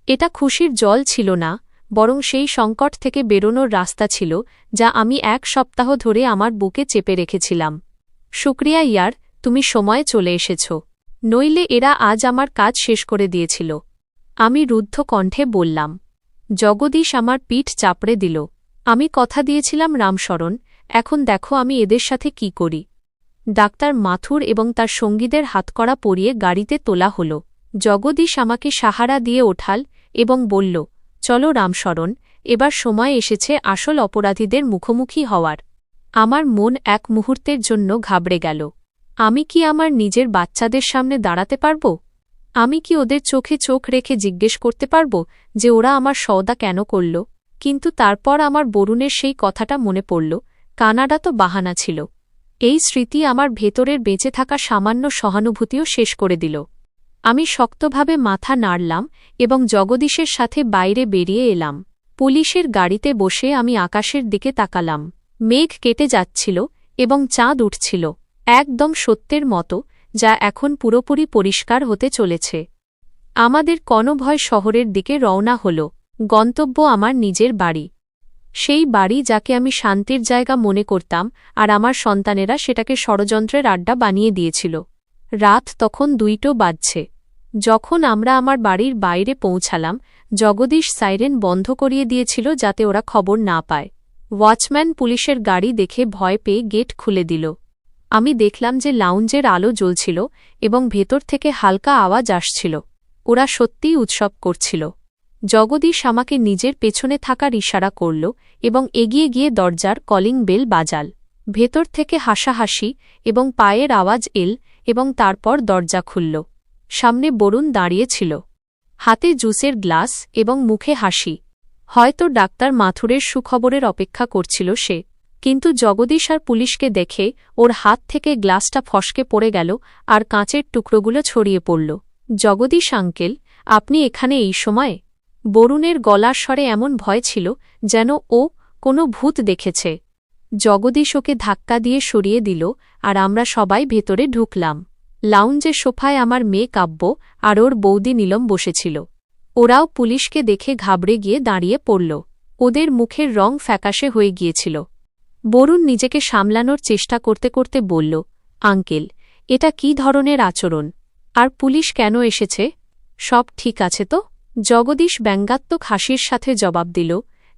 এটা খুশির জল ছিল না, বরং সেই সংকট থেকে বেরোনোর রাস্তা ছিল, যা আমি 1 সপ্তাহ ধরে আমার বুকে চেপে রেখেছিলাম। শুক্রিয়া ইয়ার, তুমি সময়ে চলে এসেছ, নইলে এরা আজ আমার কাজ শেষ করে দিয়েছিল। আমি রুদ্ধ কণ্ঠে বললাম। জগদীশ আমার পিঠ চাপড়ে দিল। আমি কথা দিয়েছিলাম রামশরণ, এখন দেখো আমি এদের সাথে কি করি। ডাক্তার মাথুর এবং তার সঙ্গীদের হাতকড়া পরিয়ে গাড়িতে তোলা হল। জগদীশ আমাকে সাহারা দিয়ে ওঠাল এবং বলল, চলো রামশরণ, এবার সময় এসেছে আসল অপরাধীদের মুখোমুখি হওয়ার। আমার মন এক মুহূর্তের জন্য ঘাবড়ে গেল। আমি কি আমার নিজের বাচ্চাদের সামনে দাঁড়াতে পারব? আমি কি ওদের চোখে চোখ রেখে জিজ্ঞেস করতে পারব যে ওরা আমার সওদা কেন করল? কিন্তু তারপর আমার বরুণের সেই কথাটা মনে পড়ল, কানাডা তো বাহানা ছিল। এই স্মৃতি আমার ভেতরের বেঁচে থাকা সামান্য সহানুভূতিও শেষ করে দিল। আমি শক্তভাবে মাথা নাড়লাম এবং জগদীশের সাথে বাইরে বেরিয়ে এলাম। পুলিশের গাড়িতে বসে আমি আকাশের দিকে তাকালাম। মেঘ কেটে যাচ্ছিল এবং চাঁদ উঠছিল, একদম সত্যের মতো, যা এখন পুরোপুরি পরিষ্কার হতে চলেছে। আমাদের কনভয় শহরের দিকে রওনা হল। গন্তব্য আমার নিজের বাড়ি। সেই বাড়ি যাকে আমি শান্তির জায়গা মনে করতাম, আর আমার সন্তানেরা সেটাকে ষড়যন্ত্রের আড্ডা বানিয়ে দিয়েছিল। রাত তখন 2টো বাজছে। যখন আমরা আমার বাড়ির বাইরে পৌঁছালাম, জগদীশ সাইরেন বন্ধ করিয়ে দিয়েছিল যাতে ওরা খবর না পায়। ওয়াচম্যান পুলিশের গাড়ি দেখে ভয় পেয়ে গেট খুলে দিল। আমি দেখলাম যে লাউঞ্জের আলো জ্বলছিল এবং ভেতর থেকে হালকা আওয়াজ আসছিল। ওরা সত্যিই উৎসব করছিল। জগদীশ আমাকে নিজের পেছনে থাকার ইশারা করল এবং এগিয়ে গিয়ে দরজার কলিং বেল বাজাল। ভেতর থেকে হাসাহাসি এবং পায়ের আওয়াজ এল এবং তারপর দরজা খুলল। সামনে বরুণ দাঁড়িয়ে ছিল, হাতে জুসের গ্লাস এবং মুখে হাসি। হয়তো ডাক্তার মাথুরের সুখবরের অপেক্ষা করছিল সে। কিন্তু জগদীশ আর পুলিশকে দেখে ওর হাত থেকে গ্লাসটা ফসকে পড়ে গেল আর কাঁচের টুকরোগুলো ছড়িয়ে পড়ল। জগদীশ আঙ্কেল, আপনি এখানে এই সময়ে? বরুণের গলার স্বরে এমন ভয় ছিল যেন ও কোনো ভূত দেখেছে। জগদীশ ওকে ধাক্কা দিয়ে সরিয়ে দিল আর আমরা সবাই ভেতরে ঢুকলাম। লাউঞ্জের সোফায় আমার মেয়ে কাব্য আর ওর বৌদি নীলম বসেছিল। ওরাও পুলিশকে দেখে ঘাবড়ে গিয়ে দাঁড়িয়ে পড়ল। ওদের মুখের রং ফ্যাকাশে হয়ে গিয়েছিল। বরুণ নিজেকে সামলানোর চেষ্টা করতে করতে বলল, আঙ্কেল, এটা কী ধরনের আচরণ? আর পুলিশ কেন এসেছে? সব ঠিক আছে তো? জগদীশ ব্যঙ্গাত্মক হাসির সাথে জবাব দিল,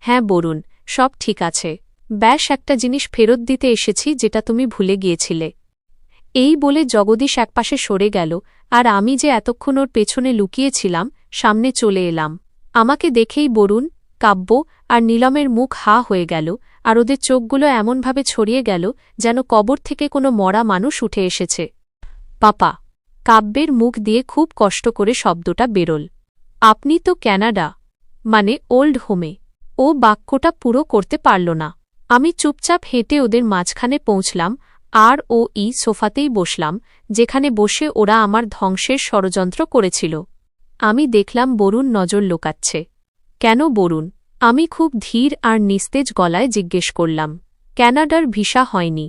হ্যাঁ বরুণ, সব ঠিক আছে। ব্যাস একটা জিনিস ফেরত দিতে এসেছি যেটা তুমি ভুলে গিয়েছিলে। এই বলে জগদীশ একপাশে সরে গেল, আর আমি যে এতক্ষণ ওর পেছনে লুকিয়েছিলাম সামনে চলে এলাম। আমাকে দেখেই বরুণ, কাব্য আর নীলমের মুখ হা হয়ে গেল, আর ওদের চোখগুলো এমনভাবে ছড়িয়ে গেল যেন কবর থেকে কোনো মরা মানুষ উঠে এসেছে। পাপা। কাব্যের মুখ দিয়ে খুব কষ্ট করে শব্দটা বেরোল। আপনি তো ক্যানাডা, মানে ওল্ড হোমে। ও বাক্যটা পুরো করতে পারল না। আমি চুপচাপ হেঁটে ওদের মাঝখানে পৌঁছলাম, আর সোফাতেই বসলাম, যেখানে বসে ওরা আমার ধ্বংসের ষড়যন্ত্র করেছিল। আমি দেখলাম বরুণ নজর লোকাচ্ছে। কেন বরুণ? আমি খুব ধীর আর নিস্তেজ গলায় জিজ্ঞেস করলাম। ক্যানাডার ভিসা হয়নি,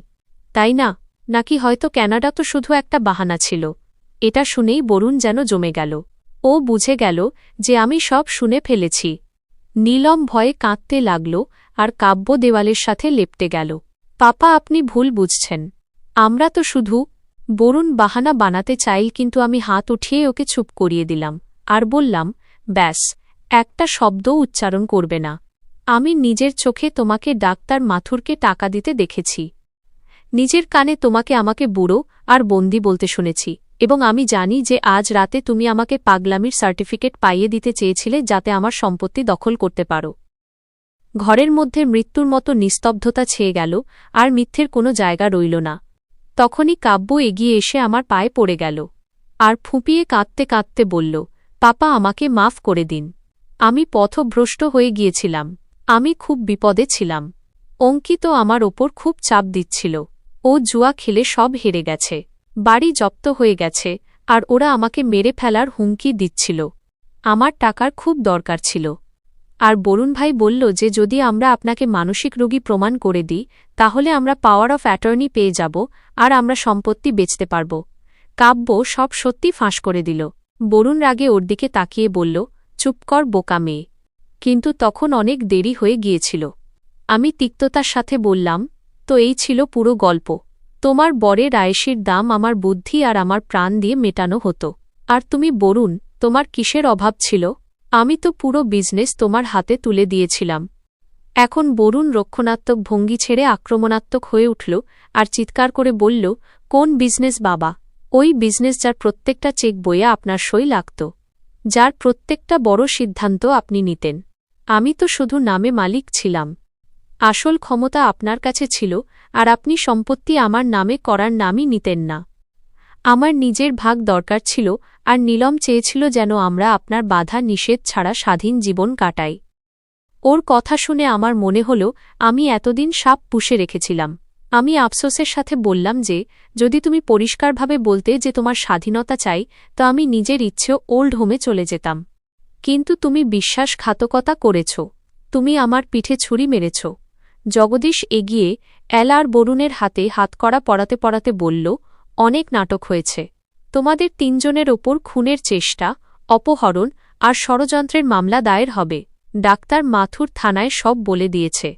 তাই না? নাকি হয়তো ক্যানাডা তো শুধু একটা বাহানা ছিল? এটা শুনেই বরুণ যেন জমে গেল। ও বুঝে গেল যে আমি সব শুনে ফেলেছি। নীলম ভয়ে কাঁদতে লাগল, আর কাব্য দেওয়ালের সাথে লেপটে গেল। পাপা, আপনি ভুল বুঝছেন। আমরা তো শুধু। বরুণ বাহানা বানাতে চাইল, কিন্তু আমি হাত উঠিয়ে ওকে চুপ করিয়ে দিলাম, আর বললাম, ব্যাস, একটা শব্দও উচ্চারণ করবে না। আমি নিজের চোখে তোমাকে ডাক্তার মাথুরকে টাকা দিতে দেখেছি। নিজের কানে তোমাকে আমাকে বুড়ো আর বন্দি বলতে শুনেছি, এবং আমি জানি যে আজ রাতে তুমি আমাকে পাগলামির সার্টিফিকেট পাইয়ে দিতে চেয়েছিলে যাতে আমার সম্পত্তি দখল করতে পারো। ঘরের মধ্যে মৃত্যুর মতো নিস্তব্ধতা ছেয়ে গেল, আর মিথ্যের কোনো জায়গা রইল না। তখনই কাব্য এগিয়ে এসে আমার পায়ে পড়ে গেল, আর ফুঁপিয়ে কাঁদতে কাঁদতে বলল, পাপা, আমাকে মাফ করে দিন। আমি পথভ্রষ্ট হয়ে গিয়েছিলাম। আমি খুব বিপদে ছিলাম। অঙ্কিত আমার ওপর খুব চাপ দিচ্ছিল। ও জুয়া খেলে সব হেরে গেছে, বাড়ি জব্দ হয়ে গেছে, আর ওরা আমাকে মেরে ফেলার হুমকি দিচ্ছিল। আমার টাকার খুব দরকার ছিল। আর বরুণ ভাই বলল যে যদি আমরা আপনাকে মানসিক রোগী প্রমাণ করে দিই, তাহলে আমরা পাওয়ার অফ অ্যাটর্নি পেয়ে যাব, আর আমরা সম্পত্তি বেচতে পারব। কাব্য সব সত্যি ফাঁস করে দিল। বরুণ রাগে ওর দিকে তাকিয়ে বলল, চুপ কর বোকা মেয়ে। কিন্তু তখন অনেক দেরি হয়ে গিয়েছিল। আমি তিক্ততার সাথে বললাম, তো এই ছিল পুরো গল্প। তোমার বরের আয়েশির দাম আমার বুদ্ধি আর আমার প্রাণ দিয়ে মেটানো হতো। আর তুমি বরুণ, তোমার কিসের অভাব ছিল? আমি তো পুরো বিজনেস তোমার হাতে তুলে দিয়েছিলাম। এখন বরুণ রক্ষণাত্মক ভঙ্গি ছেড়ে আক্রমণাত্মক হয়ে উঠল, আর চিৎকার করে বলল, কোন বিজনেস বাবা? ওই বিজনেস যার প্রত্যেকটা চেক বইয়ে আপনার সই লাগত, যার প্রত্যেকটা বড় সিদ্ধান্ত আপনি নিতেন। আমি তো শুধু নামে মালিক ছিলাম। আসল ক্ষমতা আপনার কাছে ছিল, আর আপনি সম্পত্তি আমার নামে করার নামই নিতেন না। আমার নিজের ভাগ দরকার ছিল, আর নীলম চেয়েছিল যেন আমরা আপনার বাধা নিষেধ ছাড়া স্বাধীন জীবন কাটাই। ওর কথা শুনে আমার মনে হল আমি এতদিন সাপ পুষে রেখেছিলাম। আমি আফসোসের সাথে বললাম যে যদি তুমি পরিষ্কারভাবে বলতে যে তোমার স্বাধীনতা চাই, তো আমি নিজের ইচ্ছেও ওল্ড হোমে চলে যেতাম। কিন্তু তুমি বিশ্বাসঘাতকতা করেছ। তুমি আমার পিঠে ছুরি মেরেছ। জগদীশ এগিয়ে আর বরুণের হাতে হাতকড়া পরাতে পরাতে বলল, অনেক নাটক হয়েছে। তোমাদের তিনজনের ওপর খুনের চেষ্টা, অপহরণ আর ষড়যন্ত্রের মামলা দায়ের হবে। ডাক্তার মাথুর থানায় সব বলে দিয়েছে।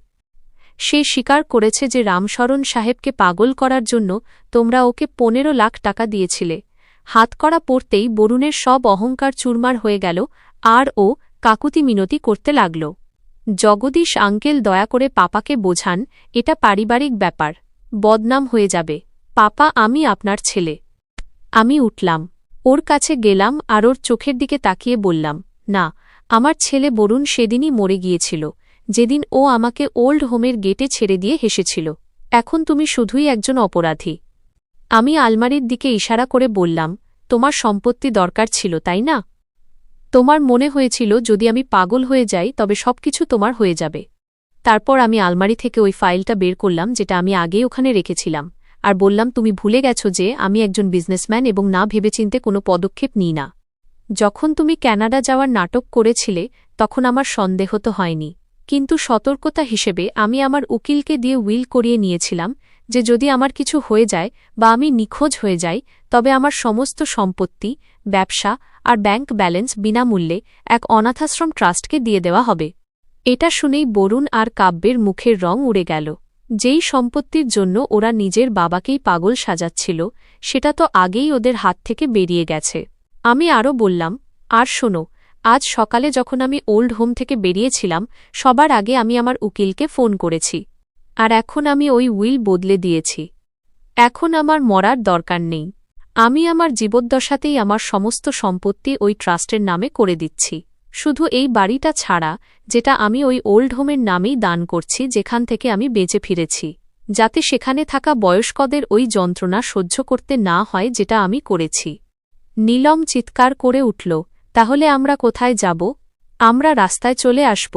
সে স্বীকার করেছে যে রামশরণ সাহেবকে পাগল করার জন্য তোমরা ওকে 15 লাখ টাকা দিয়েছিলে। হাতকড়া পড়তেই বরুণের সব অহংকার চুরমার হয়ে গেল, আর ও কাকুতি মিনতি করতে লাগল। জগদীশ আঙ্কেল, দয়া করে পাপাকে বোঝান, এটা পারিবারিক ব্যাপার। বদনাম হয়ে যাবে। পাপা, আমি আপনার ছেলে। আমি উঠলাম, ওর কাছে গেলাম, আর ওর চোখের দিকে তাকিয়ে বললাম, না, আমার ছেলে বরুণ সেদিনই মরে গিয়েছিল, যেদিন ও আমাকে ওল্ড হোমের গেটে ছেড়ে দিয়ে হেসেছিল। এখন তুমি শুধুই একজন অপরাধী। আমি আলমারির দিকে ইশারা করে বললাম, তোমার সম্পত্তি দরকার ছিল, তাই না? তোমার মনে হয়েছিল যদি আমি পাগল হয়ে যাই তবে সবকিছু তোমার হয়ে যাবে। তারপর আমি আলমারি থেকে ওই ফাইলটা বের করলাম যেটা আমি আগেই ওখানে রেখেছিলাম, আর বললাম, তুমি ভুলে গেছ যে আমি একজন বিজনেসম্যান এবং না ভেবেচিন্তে কোনো পদক্ষেপ নিই না। যখন তুমি ক্যানাডা যাওয়ার নাটক করেছিলে তখন আমার সন্দেহ তো হয়নি, কিন্তু সতর্কতা হিসেবে আমি আমার উকিলকে দিয়ে উইল করিয়ে নিয়েছিলাম যে যদি আমার কিছু হয়ে যায় বা আমি নিখোঁজ হয়ে যাই, তবে আমার সমস্ত সম্পত্তি, ব্যবসা আর ব্যাংক ব্যালেন্স বিনামূল্যে এক অনাথাশ্রম ট্রাস্টকে দিয়ে দেওয়া হবে। এটা শুনেই বরুণ আর কাব্যের মুখের রং উড়ে গেল। যেই সম্পত্তির জন্য ওরা নিজের বাবাকেই পাগল সাজাচ্ছিল, সেটা তো আগেই ওদের হাত থেকে বেরিয়ে গেছে। আমি আরও বললাম, আর শোনো, আজ সকালে যখন আমি ওল্ড হোম থেকে বেরিয়েছিলাম, সবার আগে আমি আমার উকিলকে ফোন করেছি, আর এখন আমি ওই উইল বদলে দিয়েছি। এখন আমার মরার দরকার নেই। আমি আমার জীবদ্দশাতেই আমার সমস্ত সম্পত্তি ওই ট্রাস্টের নামে করে দিচ্ছি, শুধু এই বাড়িটা ছাড়া, যেটা আমি ওই ওল্ড হোমের নামেই দান করছি, যেখান থেকে আমি বেঁচে ফিরেছি, যাতে সেখানে থাকা বয়স্কদের ওই যন্ত্রণা সহ্য করতে না হয় যেটা আমি করেছি। নীলম চিৎকার করে উঠল, তাহলে আমরা কোথায় যাব? আমরা রাস্তায় চলে আসব।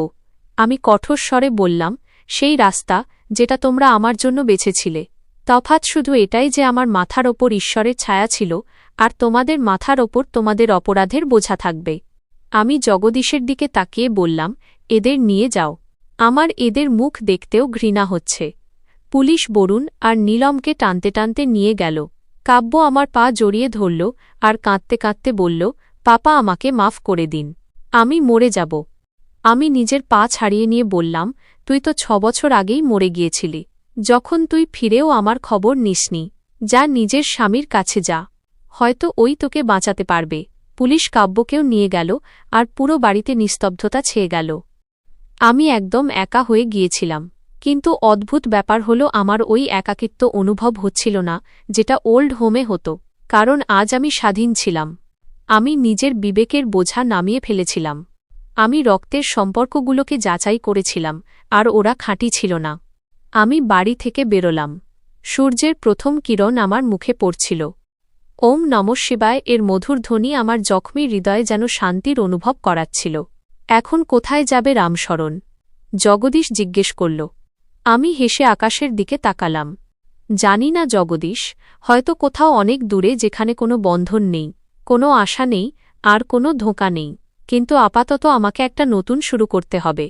আমি কঠোর স্বরে বললাম, সেই রাস্তা যেটা তোমরা আমার জন্য বেছেছিলে। তফাৎ শুধু এটাই যে আমার মাথার ওপর ঈশ্বরের ছায়া ছিল, আর তোমাদের মাথার ওপর তোমাদের অপরাধের বোঝা থাকবে। আমি জগদীশের দিকে তাকিয়ে বললাম, এদের নিয়ে যাও। আমার এদের মুখ দেখতেও ঘৃণা হচ্ছে। পুলিশ বরুণ আর নীলমকে টানতে টানতে নিয়ে গেল। কাব্য আমার পা জড়িয়ে ধরল আর কাঁদতে কাঁদতে বলল, পাপা, আমাকে মাফ করে দিন, আমি মরে যাব। আমি নিজের পা ছাড়িয়ে নিয়ে বললাম, তুই তো 6 বছর আগেই মরে গিয়েছিলি, যখন তুই ফিরেও আমার খবর নিসনি। যা, নিজের স্বামীর কাছে যা, হয়তো ওই তোকে বাঁচাতে পারবে। পুলিশ কাব্যকেও নিয়ে গেল আর পুরো বাড়িতে নিস্তব্ধতা ছেয়ে গেল। আমি একদম একা হয়ে গিয়েছিলাম, কিন্তু অদ্ভুত ব্যাপার হলো আমার ওই একাকিত্ব অনুভব হচ্ছিল না, যেটা ওল্ড হোমে হতো, কারণ আজ আমি স্বাধীন ছিলাম। আমি নিজের বিবেকের বোঝা নামিয়ে ফেলেছিলাম। আমি রক্তের সম্পর্কগুলোকে যাচাই করেছিলাম, আর ওরা খাঁটি ছিল না। আমি বাড়ি থেকে বেরোলাম। সূর্যের প্রথম কিরণ আমার মুখে পড়ছিল। ওম নমঃ শিবায় এর মধুর ধ্বনি আমার জখমি হৃদয়ে যেন শান্তির অনুভব করাচ্ছিল। এখন কোথায় যাবে রামশরণ? জগদীশ জিজ্ঞেস করল। আমি হেসে আকাশের দিকে তাকালাম। জানি না জগদীশ, হয়তো কোথাও অনেক দূরে, যেখানে কোনো বন্ধন নেই, কোনো আশা নেই, আর কোনো ধোঁকা নেই। কিন্তু আপাতত আমাকে একটা নতুন শুরু করতে হবে,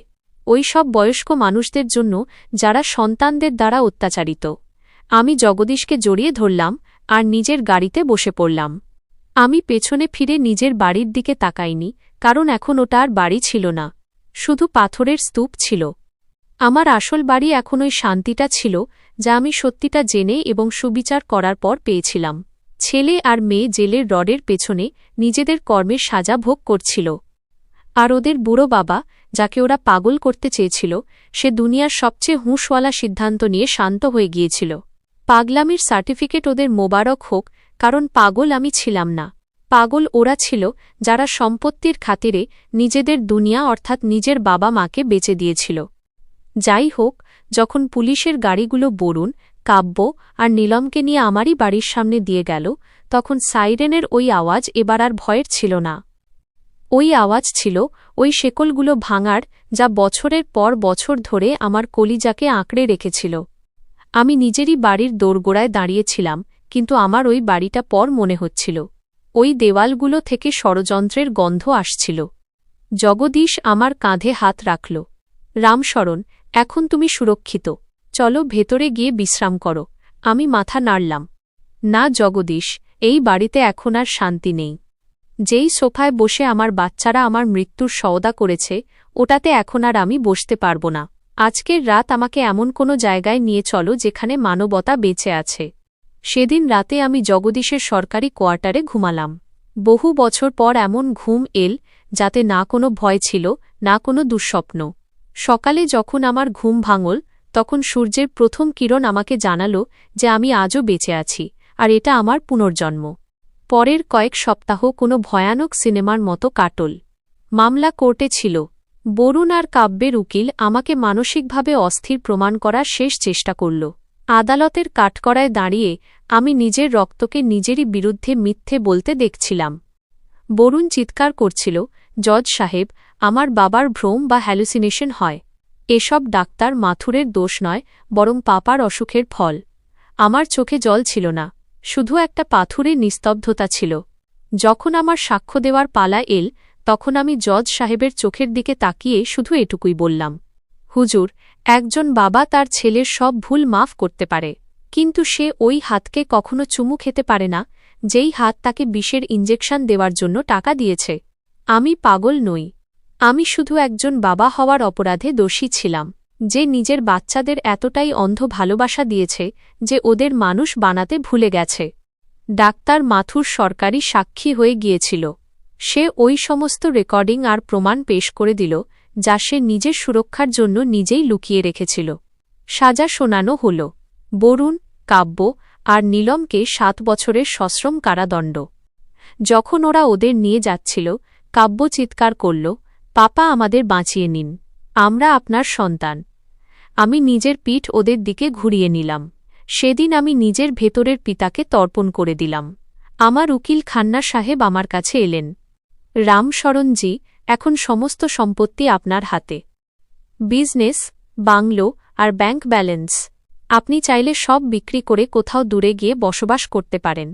ওই সব বয়স্ক মানুষদের জন্য যারা সন্তানদের দ্বারা অত্যাচারিত। আমি জগদীশকে জড়িয়ে ধরলাম আর নিজের গাড়িতে বসে পড়লাম। আমি পেছনে ফিরে নিজের বাড়ির দিকে তাকাইনি, কারণ এখন ওটা আর বাড়ি ছিল না, শুধু পাথরের স্তূপ ছিল। আমার আসল বাড়ি এখন ওই শান্তিটা ছিল, যা আমি সত্যিটা জেনে এবং সুবিচার করার পর পেয়েছিলাম। ছেলে আর মেয়ে জেলের রডের পেছনে নিজেদের কর্মের সাজা ভোগ করছিল, আর ওদের বুড়ো বাবা, যাকে ওরা পাগল করতে চেয়েছিল, সে দুনিয়ার সবচেয়ে হুঁশওয়ালা সিদ্ধান্ত নিয়ে শান্ত হয়ে গিয়েছিল। পাগলামির সার্টিফিকেট ওদের মোবারক হোক, কারণ পাগল আমি ছিলাম না। পাগল ওরা ছিল, যারা সম্পত্তির খাতিরে নিজেদের দুনিয়া অর্থাৎ নিজের বাবা মাকে বেচে দিয়েছিল। যাই হোক, যখন পুলিশের গাড়িগুলো বরুণ, কাব্য আর নীলমকে নিয়ে আমারই বাড়ির সামনে দিয়ে গেল, তখন সাইরেনের ওই আওয়াজ এবার আর ভয়ের ছিল না। ওই আওয়াজ ছিল ওই শেকলগুলো ভাঙার, যা বছরের পর বছর ধরে আমার কলিজাকে আঁকড়ে রেখেছিল। আমি নিজেরই বাড়ির দোরগোড়ায় দাঁড়িয়েছিলাম, কিন্তু আমার ওই বাড়িটা পর মনে হচ্ছিল। ওই দেওয়ালগুলো থেকে ষড়যন্ত্রের গন্ধ আসছিল। জগদীশ আমার কাঁধে হাত রাখল। রামশরণ, এখন তুমি সুরক্ষিত, চলো ভেতরে গিয়ে বিশ্রাম করো। আমি মাথা নাড়লাম। না জগদীশ, এই বাড়িতে এখন আর শান্তি নেই। যেই সোফায় বসে আমার বাচ্চারা আমার মৃত্যুর সওদা করেছে, ওটাতে এখন আর আমি বসতে পারব না। আজকের রাত আমাকে এমন কোনো জায়গায় নিয়ে চলো যেখানে মানবতা বেঁচে আছে। সেদিন রাতে আমি জগদীশের সরকারি কোয়ার্টারে ঘুমালাম। বহু বছর পর এমন ঘুম এল, যাতে না কোনো ভয় ছিল, না কোনো দুঃস্বপ্ন। সকালে যখন আমার ঘুম ভাঙল, তখন সূর্যের প্রথম কিরণ আমাকে জানাল যে আমি আজও বেঁচে আছি, আর এটা আমার পুনর্জন্ম। পরের কয়েক সপ্তাহ কোনো ভয়ানক সিনেমার মতো কাটল। মামলা কোর্টে ছিল। বরুণ আর কাব্যের উকিল আমাকে মানসিকভাবে অস্থির প্রমাণ করার শেষ চেষ্টা করল। আদালতের কাঠগড়ায় দাঁড়িয়ে আমি নিজের রক্তকে নিজেরই বিরুদ্ধে মিথ্যে বলতে দেখছিলাম। বরুণ চিৎকার করছিল, জজ সাহেব, আমার বাবার ভ্রম বা হ্যালুসিনেশন হয়। এসব ডাক্তার মাথুরের দোষ নয়, বরং পাপার অসুখের ফল। আমার চোখে জল ছিল না, শুধু একটা পাথুরে নিস্তব্ধতা ছিল। যখন আমার সাক্ষ্য দেওয়ার পালা এল, তখন আমি জজ সাহেবের চোখের দিকে তাকিয়ে শুধু এটুকুই বললাম, হুজুর, একজন বাবা তার ছেলের সব ভুল মাফ করতে পারে, কিন্তু সে ওই হাতকে কখনো চুমু খেতে পারে না, যেই হাত তাকে বিষের ইঞ্জেকশন দেওয়ার জন্য টাকা দিয়েছে। আমি পাগল নই। আমি শুধু একজন বাবা হওয়ার অপরাধে দোষী ছিলাম, যে নিজের বাচ্চাদের এতটাই অন্ধ ভালোবাসা দিয়েছে যে ওদের মানুষ বানাতে ভুলে গেছে। ডাক্তার মাথুর সরকারি সাক্ষী হয়ে গিয়েছিল। সে ওই সমস্ত রেকর্ডিং আর প্রমাণ পেশ করে দিল, যা সে নিজের সুরক্ষার জন্য নিজেই লুকিয়ে রেখেছিল। সাজা শোনানো হল। বরুণ, কাব্য আর নীলমকে 7 বছরের সশ্রম কারাদণ্ড। যখন ওরা ওদের নিয়ে যাচ্ছিল, কাব্য চিৎকার করল, পাপা আমাদের বাঁচিয়ে নিন, আমরা আপনার সন্তান। আমি নিজের পিঠ ওদের দিকে ঘুরিয়ে নিলাম। সেদিন আমি নিজের ভেতরের পিতাকে তর্পণ করে দিলাম। আমার উকিল খান্না সাহেব আমার কাছে এলেন। রামশরণজি, এখন সমস্ত সম্পত্তি আপনার হাতে, বিজনেস, বাংলো আর ব্যাংক ব্যালেন্স। আপনি চাইলে সব বিক্রি করে কোথাও দূরে গিয়ে বসবাস করতে পারেন।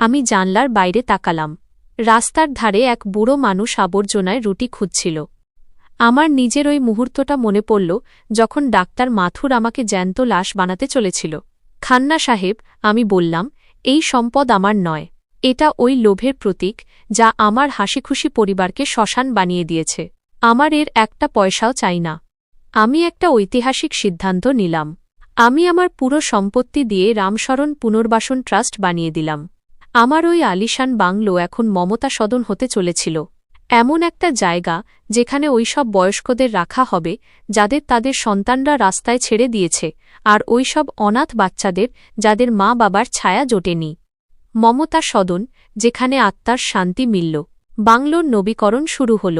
আমি জানলার বাইরে তাকালাম। রাস্তার ধারে এক বুড়ো মানুষ আবর্জনায় রুটি খুঁজছিল। আমার নিজের ওই মুহূর্তটা মনে পড়ল যখন ডাক্তার মাথুর আমাকে জ্যান্ত লাশ বানাতে চলেছিল। খান্না সাহেব, আমি বললাম, এই সম্পদ আমার নয়, এটা ওই লোভের প্রতীক যা আমার হাসিখুশি পরিবারকে শ্মশান বানিয়ে দিয়েছে। আমার এর একটা পয়সাও চাই না। আমি একটা ঐতিহাসিক সিদ্ধান্ত নিলাম। আমি আমার পুরো সম্পত্তি দিয়ে রামশরণ পুনর্বাসন ট্রাস্ট বানিয়ে দিলাম। আমার ওই আলিশান বাংলো এখন মমতা সদন হতে চলেছিল, এমন একটা জায়গা যেখানে ওইসব বয়স্কদের রাখা হবে যাদের তাদের সন্তানরা রাস্তায় ছেড়ে দিয়েছে, আর ওইসব অনাথ বাচ্চাদের যাদের মা বাবার ছায়া জোটেনি। মমতা সদন, যেখানে আত্মার শান্তি মিলল। বাংলোর নবীকরণ শুরু হল।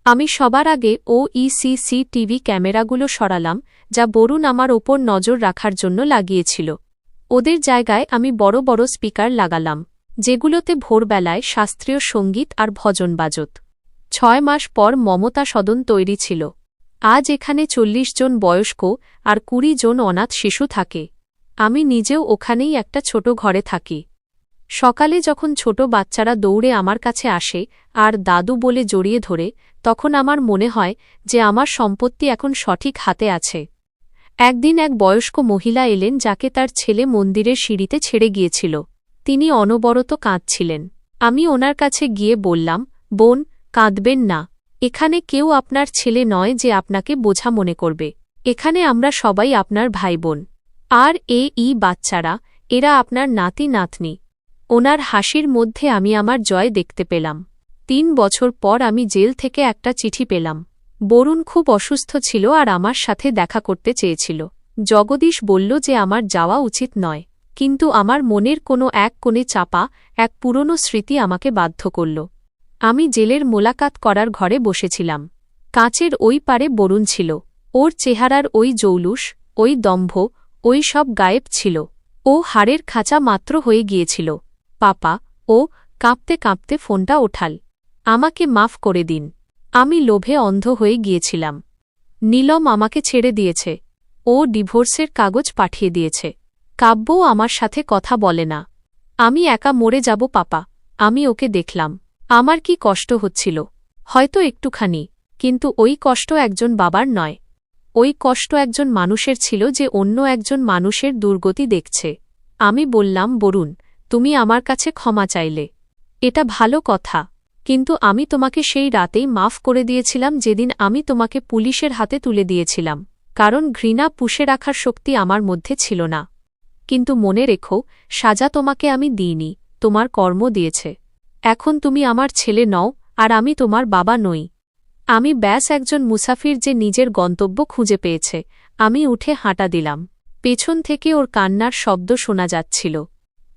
আমি সবার আগে OECCTV ক্যামেরাগুলো সরালাম, যা বরুণ আমার ওপর নজর রাখার জন্য লাগিয়েছিল। ওদের জায়গায় আমি বড় বড় স্পিকার লাগালাম, যেগুলোতে ভোরবেলায় শাস্ত্রীয় সঙ্গীত আর ভজন বাজত। 6 মাস পর মমতা সদন তৈরি ছিল। আজ এখানে 40 জন বয়স্ক আর 20 জন অনাথ শিশু থাকে। আমি নিজেও ওখানেই একটা ছোট ঘরে থাকি। সকালে যখন ছোট বাচ্চারা দৌড়ে আমার কাছে আসে আর দাদু বলে জড়িয়ে ধরে, তখন আমার মনে হয় যে আমার সম্পত্তি এখন সঠিক হাতে আছে। একদিন এক বয়স্ক মহিলা এলেন যাকে তার ছেলে মন্দিরের সিঁড়িতে ছেড়ে গিয়েছিল। তিনি অনবরত কাঁদছিলেন। আমি ওনার কাছে গিয়ে বললাম, বোন, কাঁদবেন না। এখানে কেউ আপনার ছেলে নয় যে আপনাকে বোঝা মনে করবে। এখানে আমরা সবাই আপনার ভাই বোন। আর এই বাচ্চারা, এরা আপনার নাতি নাতনি। ওনার হাসির মধ্যে আমি আমার জয় দেখতে পেলাম। 3 বছর পর আমি জেল থেকে একটা চিঠি পেলাম। বরুণ খুব অসুস্থ ছিল আর আমার সাথে দেখা করতে চেয়েছিল। জগদীশ বলল যে আমার যাওয়া উচিত নয়, কিন্তু আমার মনের কোনো এক কোণে চাপা এক পুরনো স্মৃতি আমাকে বাধ্য করল। আমি জেলের মোলাকাত করার ঘরে বসেছিলাম। কাঁচের ওই পারে বরুণ ছিল। ওর চেহারার ওই জৌলুস, ওই দম্ভ, ওই সব গায়েব ছিল। ও হাড়ের খাঁচা মাত্র হয়ে গিয়েছিল। পাপা, ও কাঁপতে কাঁপতে ফোনটা ওঠাল। আমাকে মাফ করে দিন, আমি লোভে অন্ধ হয়ে গিয়েছিলাম। নীলম আমাকে ছেড়ে দিয়েছে। ও ডিভোর্সের কাগজ পাঠিয়ে দিয়েছে। কাব্যও আমার সাথে কথা বলে না। আমি একা মরে যাব পাপা। আমি ওকে দেখলাম। আমার কি কষ্ট হচ্ছিল, হয়তো একটুখানি, কিন্তু ওই কষ্ট একজন বাবার নয়। ওই কষ্ট একজন মানুষের ছিল যে অন্য একজন মানুষের দুর্গতি দেখছে। আমি বললাম, বরুণ, তুমি আমার কাছে ক্ষমা চাইলে, এটা ভালো কথা, কিন্তু আমি তোমাকে সেই রাতেই মাফ করে দিয়েছিলাম যেদিন আমি তোমাকে পুলিশের হাতে তুলে দিয়েছিলাম, কারণ ঘৃণা পুষে রাখার শক্তি আমার মধ্যে ছিল না। কিন্তু মনে রেখো, সাজা তোমাকে আমি দিইনি, তোমার কর্ম দিয়েছে। এখন তুমি আমার ছেলে নও আর আমি তোমার বাবা নই। আমি ব্যাস একজন মুসাফির যে নিজের গন্তব্য খুঁজে পেয়েছে। আমি উঠে হাঁটা দিলাম। পেছন থেকে ওর কান্নার শব্দ শোনা যাচ্ছিল,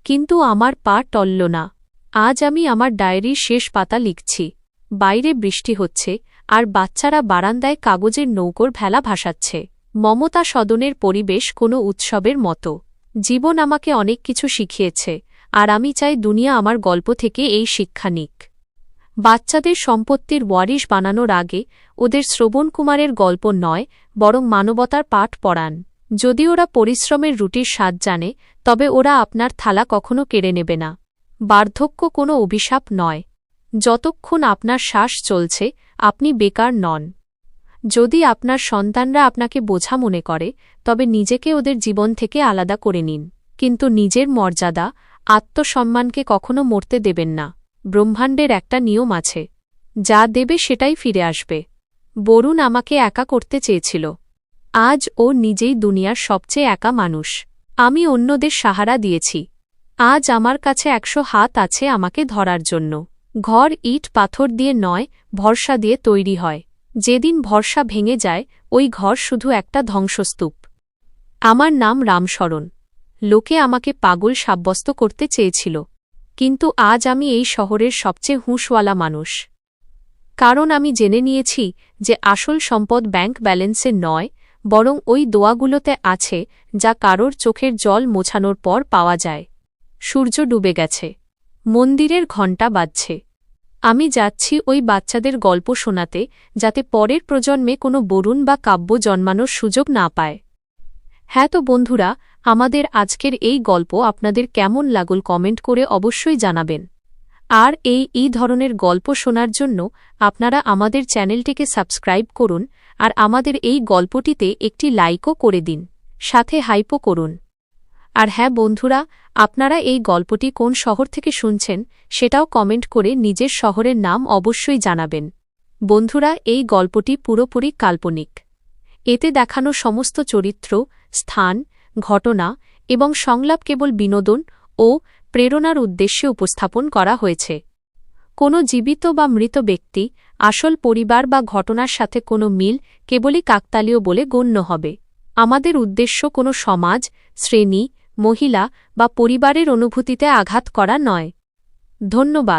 কিন্তু আমার পা টলল না। আজ আমি আমার ডায়েরির শেষ পাতা লিখছি। বাইরে বৃষ্টি হচ্ছে আর বাচ্চারা বারান্দায় কাগজের নৌকোর ভেলা ভাসাচ্ছে। মমতা সদনের পরিবেশ কোনো উৎসবের মতো। জীবন আমাকে অনেক কিছু শিখিয়েছে, আর আমি চাই দুনিয়া আমার গল্প থেকে এই শিক্ষা নিক। বাচ্চাদের সম্পত্তির ওয়ারিশ বানানোর আগে ওদের শ্রবণকুমারের গল্প নয়, বরং মানবতার পাঠ পড়ান। যদি ওরা পরিশ্রমের রুটির স্বাদ জানে, তবে ওরা আপনার থালা কখনো কেড়ে নেবে না। বার্ধক্য কোনো অভিশাপ নয়। যতক্ষণ আপনার শ্বাস চলছে, আপনি বেকার নন। যদি আপনার সন্তানরা আপনাকে বোঝা মনে করে, তবে নিজেকে ওদের জীবন থেকে আলাদা করে নিন, কিন্তু নিজের মর্যাদা, আত্মসম্মানকে কখনো মরতে দেবেন না। ব্রহ্মাণ্ডের একটা নিয়ম আছে, যা দেবে সেটাই ফিরে আসবে। বরুণ আমাকে একা করতে চেয়েছিল। আজ ও নিজেই দুনিয়ার সবচেয়ে একা মানুষ। আমি অন্যদের সাহারা দিয়েছি। আজ আমার কাছে 100 হাত আছে আমাকে ধরার জন্য। ঘর ইট পাথর দিয়ে নয়, ভরসা দিয়ে তৈরি হয়। যেদিন ভরসা ভেঙে যায়, ওই ঘর শুধু একটা ধ্বংসস্তূপ। আমার নাম রামশরণ। লোকে আমাকে পাগল সাব্যস্ত করতে চেয়েছিল, কিন্তু আজ আমি এই শহরের সবচেয়ে হুঁশওয়ালা মানুষ। কারণ আমি জেনে নিয়েছি যে আসল সম্পদ ব্যাংক ব্যালেন্সে নয়, বরং ওই দোয়াগুলোতে আছে যা কারোর চোখের জল মোছানোর পর পাওয়া যায়। সূর্য ডুবে গেছে, মন্দিরের ঘণ্টা বাজছে। আমি যাচ্ছি ওই বাচ্চাদের গল্প শোনাতে, যাতে পরের প্রজন্মে কোনো বরুণ বা কাব্য জন্মানোর সুযোগ না পায়। হ্যাঁ, তো বন্ধুরা, আমাদের আজকের এই গল্প আপনাদের কেমন লাগল কমেন্ট করে অবশ্যই জানাবেন। আর এই ধরনের গল্প শোনার জন্য আপনারা আমাদের চ্যানেলটিকে সাবস্ক্রাইব করুন, আর আমাদের এই গল্পটিতে একটি লাইকও করে দিন, সাথে হাইপও করুন। আর হ্যাঁ বন্ধুরা, আপনারা এই গল্পটি কোন শহর থেকে শুনছেন সেটাও কমেন্ট করে নিজের শহরের নাম অবশ্যই জানাবেন। বন্ধুরা, এই গল্পটি পুরোপুরি কাল্পনিক। এতে দেখানো সমস্ত চরিত্র, স্থান, ঘটনা এবং সংলাপ কেবল বিনোদন ও প্রেরণার উদ্দেশ্যে উপস্থাপন করা হয়েছে। কোনো জীবিত বা মৃত ব্যক্তি, আসল পরিবার বা ঘটনার সাথে কোনো মিল কেবলই কাকতালীয় বলে গণ্য হবে। আমাদের উদ্দেশ্য কোনো সমাজ, শ্রেণী, মহিলা বা পরিবারের অনুভূতিতে আঘাত করা নয়। ধন্যবাদ।